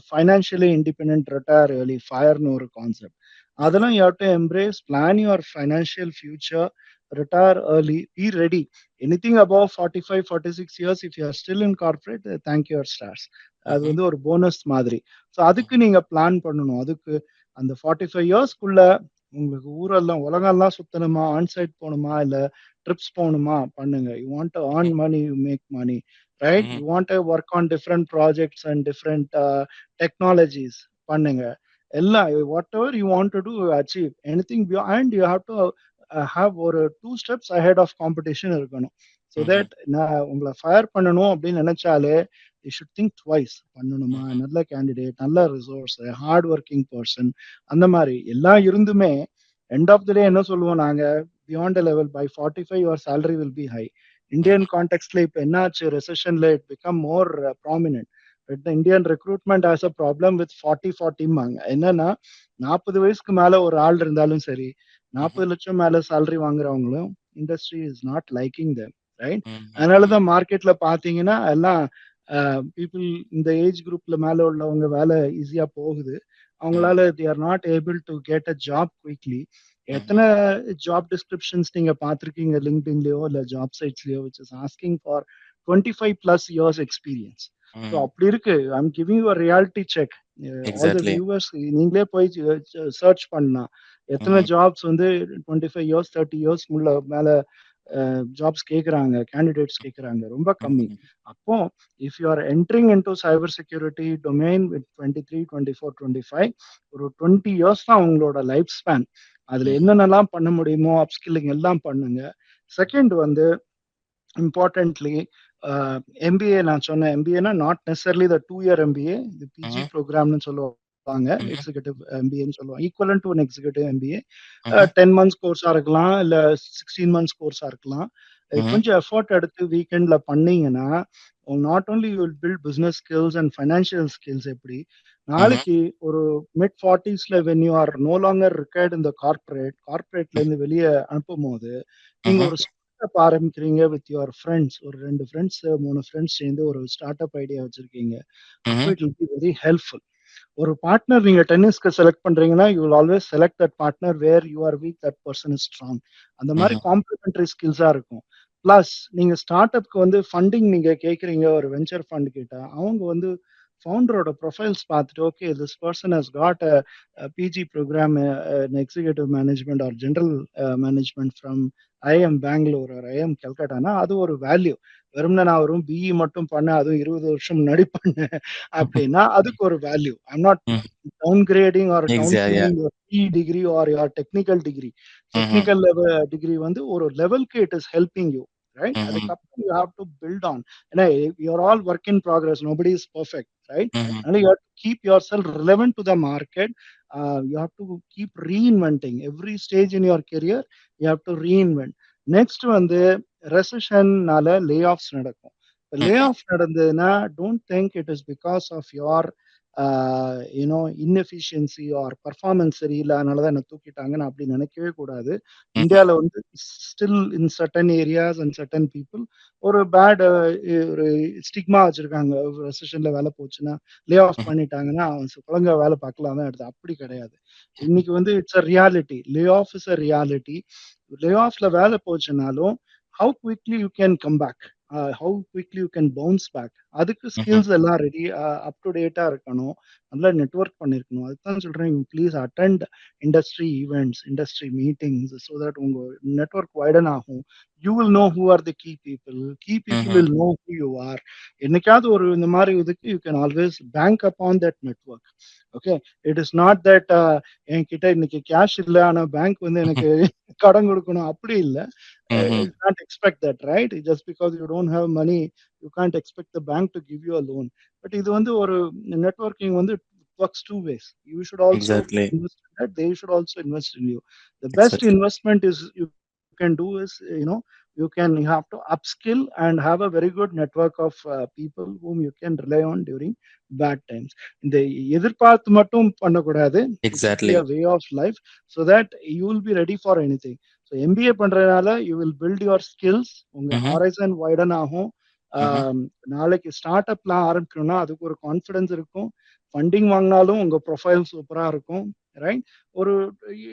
ஃபைனான்ஷியலி இண்டிபெண்டன்ட் ரிட்டையர் ஏர்லி ஃபயர்னு ஒரு கான்செப்ட். அதெல்லாம் you have to embrace, plan your financial future, retire early, be ready. Anything above 45, 46 years, if you are still in corporate, thank your stars. அது வந்து ஒரு bonus மாதிரி. ஸோ அதுக்கு நீங்க plan பண்ணணும். அதுக்கு அந்த 45 இயர்ஸ்க்குள்ள உங்களுக்கு ஊரெல்லாம் உலகம்லாம் சுத்தணுமா, ஆன்சைட் போகணுமா, இல்ல ட்ரிப்ஸ் போகணுமா பண்ணுங்க. You want to earn money, you make money, right? You want to work on different projects and different technologies பண்ணுங்க. எல்லாம் whatever you want to do, achieve anything, and you have to have ஒரு 2 steps ahead of competition இருக்கணும். So that நான் உங்களை fire பண்ணணும் அப்படின்னு நினைச்சாலே you should think twice. பண்ணணுமா, நல்ல கேண்டிடேட், நல்ல ரிசோர்ஸ், ஹார்ட் ஒர்க்கிங் பர்சன், அந்த மாதிரி எல்லாம் இருந்துமே எண்ட் ஆஃப் த டே என்ன சொல்லுவோம் நாங்க, beyond level by 45 your salary will be high. Indian கான்டெக்ட்ல இப்ப என்னாச்சு, ரெசெஷன்ல it become more prominent. But Indian recruitment has a problem with 40-40 என்னன்னா 40 வயசுக்கு மேல ஒரு ஆள் இருந்தாலும் சரி, 40 லட்சம் மேல salary வாங்குறவங்களும் industry is not liking them, right? அதனாலதான் மார்க்கெட்ல பாத்தீங்கன்னா எல்லாம் பீப்புள் இந்த ஏஜ் குரூப்ல மேல உள்ளவங்க வேலை ஈஸியா போகுது. அவங்களால they are not able to get a job quickly. எத்தனை ஜாப் டிஸ்கிரிப்ஷன்ஸ் நீங்க பார்த்திருக்கீங்க லிங்க்டின்லயோ இல்ல ஜாப் சைட்ஸ்லயோ which is asking for 25+ years experience. So அப்படி இருக்கு. I'm giving you reality check. All the viewers நீங்களே போய் சர்ச் பண்ணலாம். எத்தனை ஜாப்ஸ் வந்து 25 இயர்ஸ் 30 இயர்ஸ் மேல ஜாப்ஸ் கேட்குறாங்க, கேண்டிடேட்ஸ் கேட்குறாங்க, ரொம்ப கம்மி. அப்போ if you are entering into cyber security domain with 23, 24, 25, ஒரு 20 இயர்ஸ் தான் உங்களோட லைஃப் ஸ்பேன். அதுல என்னென்னலாம் பண்ண முடியுமோ அப்ஸ்கில்லிங் எல்லாம் பண்ணுங்க. செகண்ட் வந்து இம்பார்ட்டன்ட்லி எம்பிஏ. நான் சொன்ன எம்பிஏனா not necessarily the 2-year MBA, இது பிஜி ப்ரோக்ராம்னு சொல்லுவாங்க, எக்ஸிகூட்டிவ் எம்பிஏன்னு சொல்லுவாங்க, equivalent to an executive MBA. 10 months கோர்ஸா இருக்கலாம், இல்ல 16 months கோர்ஸா இருக்கலாம். கொஞ்சம் எஃபர்ட் எடுத்து வீக்கெண்ட்ல பண்ணீங்கன்னா not only you will build business skills and financial skills. எப்படி நாளைக்கு ஒரு மிட் 40sல when you are no longer required இந்த கார்பரேட்ல இருந்து வெளியே அனுப்பும் போது நீங்க ஒரு ஸ்டார்ட் அப் ஆரம்பிக்கிறீங்க வித் யுவர் ஃப்ரெண்ட்ஸ், ஒரு 2 ஃப்ரெண்ட்ஸ் 3 ஃப்ரெண்ட்ஸ் சேர்ந்து ஒரு ஸ்டார்ட் அப் ஐடியா வச்சிருக்கீங்க. அப்போ it will be very helpful. ஒரு பார்ட்னர் நீங்க டென்னிஸ்க்கு செலக்ட் பண்றீங்கன்னா you will always select that partner where you are weak, that person is strong. அந்த மாதிரி காம்ப்ளிமெண்டரி ஸ்கில்ஸா இருக்கும். பிளஸ் நீங்க ஸ்டார்ட் அப்க்கு வந்து ஃபண்டிங் நீங்க கேட்குறீங்க, ஒரு வெஞ்சர் ஃபண்ட் கேட்டா அவங்க வந்து ஃபவுண்டரோட ப்ரொஃபைல்ஸ் பார்த்துட்டு okay this person has got a PG program in executive management or general management from IM Bangalore or IM கல்கட்டானா அது ஒரு வேல்யூ. வெறும்னா நான் வரும் பிஇ மட்டும் பண்ண, அதுவும் 20 வருஷம் முன்னாடி பண்ணேன் அப்படின்னா அதுக்கு ஒரு value. I'm not downgrading or downscaling your PE degree or your technical degree. Technical level degree வந்து ஒரு லெவலுக்கு it is helping you, right? அதுக்கப்புறம் you have to build on. ஏன்னா you're all work in progress, nobody is perfect, right? And you have to keep yourself relevant to the market. You have to keep reinventing every stage in your career. You have to reinvent. Next வந்து ரெசஷன்னால layoffs நடக்கும். Layoff நடந்ததுன்னா don't think it is because of your inefficiency or performance சரியில்லை அதனாலதான் என்ன தூக்கிட்டாங்கன்னு அப்படி நினைக்கவே கூடாது. இந்தியாவில் வந்து still in certain areas and certain people ஒரு பேட் ஒரு ஸ்டிக்மா வச்சிருக்காங்க. ரெசஷன்ல வேலை போச்சுன்னா லே ஆஃப் பண்ணிட்டாங்கன்னா அவன் குழந்தை வேலை பார்க்கலாம் தான் எடுத்து. அப்படி கிடையாது. இன்னைக்கு வந்து it's a reality. Lay off is a reality. Lay ஆஃப்ல வேலை போச்சுனாலும் how quickly you can come back, how quickly you can bounce back. அதுக்கு ஸ்கில்ஸ் எல்லாம் ரெடி அப் டு டேட்டா இருக்கணும், நல்லா நெட்வொர்க் பண்ணிருக்கணும். அதுதான் சொல்றேன், please attend industry events, industry meetings, so that உங்க நெட்வொர்க் வைடன் ஆகும். You will know who are the key people will know who you are. என்னைக்காவது ஒரு இந்த மாதிரி இதுக்கு you can always bank upon that network. Okay, it is not that என்கிட்ட இன்னைக்கு cash இல்லை ஆனா பேங்க் வந்து எனக்கு கடன் கொடுக்கணும், அப்படி இல்லை. You can't expect that, right? Just because you don't have money, you can't expect the bank to give you a loan. But இது வந்து ஒரு networking வந்து works two ways. You should also invest in that. They should also invest in you. The best investment is you can do is, you have to upskill and have a very good network of people whom you can rely on during bad times. இந்த எதிர்பார்த்து மட்டும் பண்ணக்கூடாது. It should be exactly. a way of life so that you will be ready for anything. So MBA பண்றதுனால you will build your skills, உங்க horizon widen ஆகும். நாளைக்கு start அப்லாம் ஆரம்பிக்கணும்னா அதுக்கு ஒரு கான்ஃபிடன்ஸ் இருக்கும். ஃபண்டிங் வாங்கினாலும் உங்க ப்ரொஃபைல் சூப்பரா இருக்கும், ரைட்? ஒரு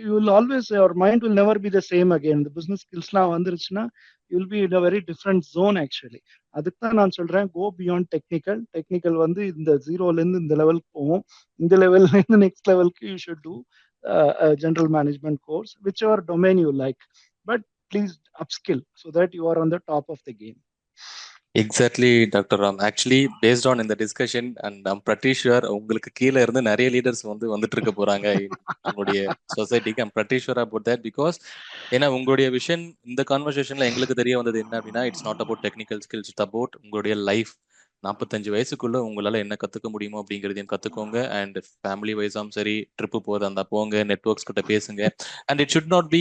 you will always, your mind will never be the same again. இந்த பிசினஸ் ஸ்கில்ஸ்லாம் வந்துருச்சுன்னா you will be in a very different zone actually. அதுக்கு தான் நான் சொல்றேன், கோ பியாண்ட் டெக்னிக்கல். டெக்னிக்கல் வந்து இந்த ஜீரோலேருந்து இந்த லெவலுக்கு போகும், இந்த லெவல்லேருந்து நெக்ஸ்ட் லெவலுக்கு you should do general management course, which ever domain you like. But please upskill so that you are on the top of the game. Exactly doctor Ram. Actually based on இந்த discussion and I'm pretty sure உங்களுக்கு கீழே இருந்து நிறைய leaders வந்துட்டு இருக்க போறாங்க நம்மளுடைய சொசைட்டிக்கு. I'm pretty sure about that because ஏன்னா உங்களுடைய விஷன் இந்த கான்வர்சேஷன்ல எங்களுக்கு தெரிய வந்தது என்ன அப்படின்னா, it's not about technical skills, it's about உங்களுடைய லைஃப். 45 வயசுக்குள்ள உங்களால என்ன கத்துக்க முடியுமோ அப்படிங்கிறதையும் கத்துக்கோங்க. அண்ட் ஃபேமிலி வைஸாம் சரி, ட்ரிப்பு போகுது அந்த போங்க, நெட்வொர்க்ஸ் கிட்ட பேசுங்க. And it should not be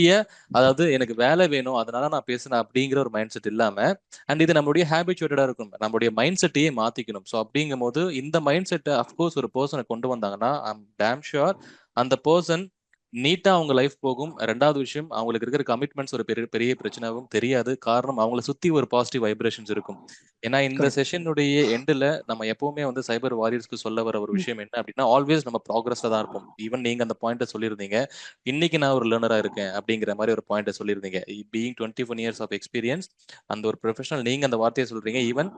அதாவது எனக்கு வேலை வேணும் அதனால நான் பேசுனேன் அப்படிங்கிற ஒரு மைண்ட் செட் இல்லாம, அண்ட் இது நம்மளுடைய ஹேபிச்சுவேட்டடா இருக்கும், நம்மளுடைய மைண்ட் செட்டையே மாத்திக்கணும். ஸோ அப்படிங்கும் போது இந்த மைண்ட் செட்டை அஃப்கோர்ஸ் ஒரு பர்சனை கொண்டு வந்தாங்கன்னா ஐம் டேம் ஷுர் அந்த பர்சன் நீட்டா அவங்க லைஃப் போகும். ரெண்டாவது விஷயம், அவங்களுக்கு இருக்கிற கமிட்மெண்ட்ஸ் ஒரு பெரிய பெரிய பிரச்சனையாகவும் தெரியாது. காரணம் அவங்கள சுத்தி ஒரு பாசிட்டிவ் வைப்ரேஷன்ஸ் இருக்கும். ஏன்னா இந்த செஷனுடைய எண்டில் நம்ம எப்பவுமே சைபர் வாரியர்ஸ்க்கு சொல்ல வர ஒரு விஷயம் என்ன அப்படின்னா, ஆல்வேஸ் நம்ம ப்ராக்ரஸ்ல தான் இருப்போம். ஈவன் நீங்க அந்த பாயிண்ட்டை சொல்லியிருந்தீங்க, இன்னைக்கு நான் ஒரு லேர்னரா இருக்கேன் அப்படிங்கிற மாதிரி ஒரு பாயிண்ட்டை சொல்லியிருந்தீங்க. பீயிங் 21 years ஆஃப் எக்ஸ்பீரியன்ஸ், அந்த ஒரு ப்ரொஃபஷனல் நீங்க அந்த வார்த்தையை சொல்றீங்க. ஈவன்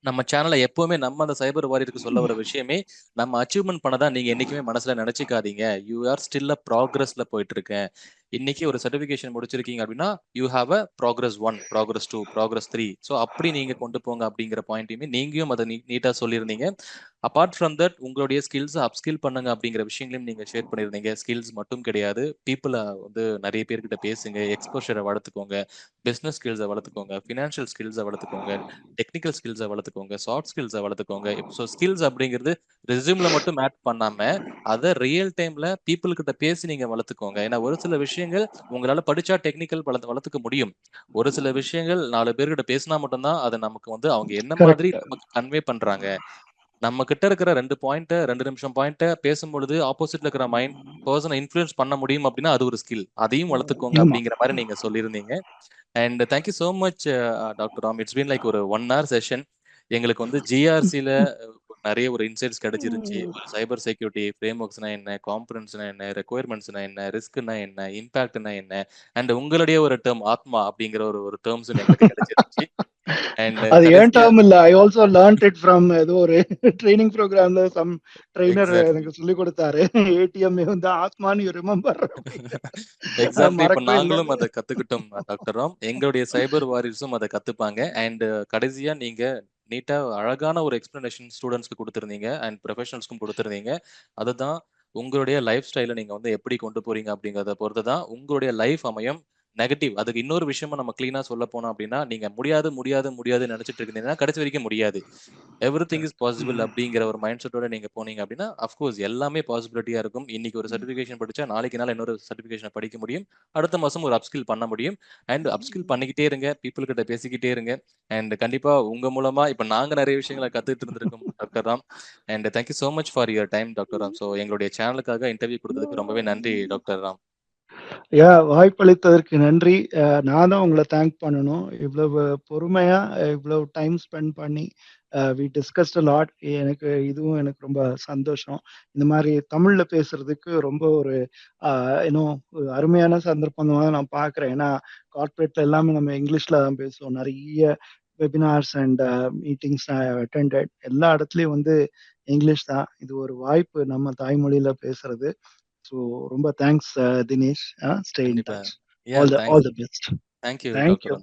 நம்ம சேனல்ல எப்பவுமே நம்ம அந்த சைபர் வாரியருக்கு சொல்ல வர விஷயமே, நம்ம அச்சீவ்மெண்ட் பண்ணதான் நீங்க என்னைக்குமே மனசுல நினைச்சுக்காதீங்க. யூ ஆர் ஸ்டில் அ ப்ராக்ரஸ்ல போயிட்டு இருக்கேன். இன்னைக்கு ஒரு சர்டிபிகேஷன் முடிச்சிருக்கீங்க அப்படின்னா you have a progress 1, progress 2, progress 3. So அப்படி நீங்க கொண்டு போங்க அப்படிங்கிற பாயிண்ட்டையுமே நீங்களும் அதை நீட்டா சொல்லியிருந்தீங்க. அப்பார்ட் ஃப்ரம் தட் உங்களுடைய ஸ்கில்ஸை அப்ஸ்கில் பண்ணுங்க அப்படிங்கிற விஷயங்களையும் நீங்க ஷேர் பண்ணியிருந்தீங்க. ஸ்கில்ஸ் மட்டும் கிடையாது, பீப்புளை நிறைய பேர்கிட்ட பேசுங்க, எக்ஸ்போஷரை வளர்த்துக்கோங்க, பிஸ்னஸ் ஸ்கில்ஸை வளர்த்துக்கோங்க, ஃபினான்ஷியல் ஸ்கில்ஸை வளர்த்துக்கோங்க, டெக்னிக்கல் ஸ்கில்ஸை வளர்த்துக்கோங்க, சாஃப்ட் ஸ்கில்ஸை வளர்த்துக்கோங்க. ஸோ ஸ்கில்ஸ் அப்படிங்கிறது ரெஸ்யூம்ல மட்டும் மேட் பண்ணாம அதை ரியல் டைம்ல பீப்புள் கிட்ட பேசி நீங்க வளர்த்துக்கோங்க. ஏன்னா ஒரு சில விஷயங்கள் உங்களால படிச்சா டெக்னிக்கல் வளர்த்துக்க முடியும். ஒரு சில விஷயங்கள் 4 பேர்கிட்ட பேசினா மட்டும்தான் அதை நமக்கு அவங்க என்ன மாதிரி நமக்கு கன்வே பண்றாங்க. நம்ம கிட்ட இருக்கிற 2 நிமிஷம் பாயிண்ட பேசும்பொழுது ஆப்போசிட்ல இருக்கிற பர்சனை இன்ஃப்ளூயன்ஸ் பண்ண முடியும் அப்படின்னா அது ஒரு ஸ்கில். அதையும் வளர்த்துக்கோங்க அப்படிங்கிற மாதிரி நீங்க சொல்லியிருந்தீங்க. And thank you so much doctor Ram. It's been like ஒரு 1 hour செஷன். எங்களுக்கு ஜிஆர்சில நிறைய ஒரு இன்சைட்ஸ் கிடைச்சிருச்சு. சைபர் செக்யூரிட்டி ஃப்ரேம் ஒர்க்ஸ்னா என்ன, காம்பனன்ட்ஸ்னா என்ன, ரெக்வயர்மெண்ட்ஸ்னா என்ன, ரிஸ்க்னா என்ன, இம்பாக்ட்னா என்ன, அண்ட் உங்களுடைய ஒரு டேர்ம் ஆத்மா அப்படிங்கிற ஒரு டேர்ம்ஸ் எங்களுக்கு கிடைச்சிருச்சு. அது ஏன் டேர்ம் இல்ல, I also learnt it from ஏதோ ஒரு ட்ரைனிங் ப்ரோக்ராம்ல சம் ட்ரெய்னர் எனக்கு சொல்லி கொடுத்தாரு. ஏடிஎம் ஆத்மான்னு யூ ரிமெம்பர். எக்ஸாக்ட்லி. இப்ப நாங்களும் அதை கத்துக்கிட்டோம் டாக்டர் ராம். எங்களுடைய சைபர் வாரியர்ஸும் அதை கத்துப்பாங்க. அண்ட் கடைசியா நீங்க நீட்டா அழகான ஒரு எக்ஸ்பிளனேஷன் ஸ்டூடெண்ட்ஸ்க்கு கொடுத்துருந்தீங்க அண்ட் ப்ரொஃபஷனல்ஸ்க்கும் கொடுத்துருந்தீங்க. அதுதான் உங்களுடைய லைஃப் ஸ்டைலை நீங்க எப்படி கொண்டு போறீங்க அப்படிங்கறத பொறுத்து தான் உங்களுடைய லைஃப் அமையும். நெகட்டிவ் அதுக்கு இன்னொரு விஷயமும் நம்ம கிளீனா சொல்ல போனோம் அப்படின்னா, நீங்க முடியாது முடியாது முடியாது நினைச்சிட்டு இருக்கீங்கன்னா கடைசி வரைக்கும் முடியாது. எவ்ரிதிங் இஸ் பாசிபிள் அப்படிங்கிற ஒரு மைண்ட் செட்டோட நீங்க போனீங்க அப்படின்னா அஃப்கோர்ஸ் எல்லாமே பாசிபிலிட்டியா இருக்கும். இன்னைக்கு ஒரு சர்டிபிகேஷன் படிச்சா நாளைக்கு நாள் இன்னொரு சர்டிபிகேஷன் படிக்க முடியும். அடுத்த மாசம் ஒரு அப்ஸ்கில் பண்ண முடியும். அண்ட் அப்ஸ்கில் பண்ணிக்கிட்டே இருங்க, பீப்புள் கிட்ட பேசிக்கிட்டே இருங்க. அண்ட் கண்டிப்பா உங்க மூலமா இப்ப நாங்க நிறைய விஷயங்களை கத்துட்டு இருந்திருக்கோம் doctor Ram. And thank you so much for your time doctor Ram. So எங்களுடைய சேனலுக்காக இன்டர்வியூ கொடுத்ததுக்கு ரொம்பவே நன்றி டாக்டர் ராம். வாய்ப்பளித்ததற்கு நன்றி. நான் தான் உங்களை தேங்க் பண்ணணும். இவ்வளவு பொறுமையா இவ்வளவு டைம் ஸ்பெண்ட் பண்ணி வி டிஸ்கஸ்ட் லாட். இதுவும் எனக்கு ரொம்ப சந்தோஷம். இந்த மாதிரி தமிழ்ல பேசுறதுக்கு ரொம்ப ஒரு இன்னும் அருமையான சந்தர்ப்பம் தான் நான் பார்க்குறேன். ஏன்னா கார்பரேட்ல எல்லாமே நம்ம இங்கிலீஷ்ல தான் பேசுவோம். நிறைய வெபினார்ஸ் அண்ட் மீட்டிங்ஸ் அட்டெண்டட். எல்லா இடத்துலையும் இங்கிலீஷ் தான். இது ஒரு வாய்ப்பு நம்ம தாய்மொழியில பேசுறது. So, ரொம்ப thanks, Dinesh. Stay in touch. All the best. Thank you, Thank Dr. you. Ram.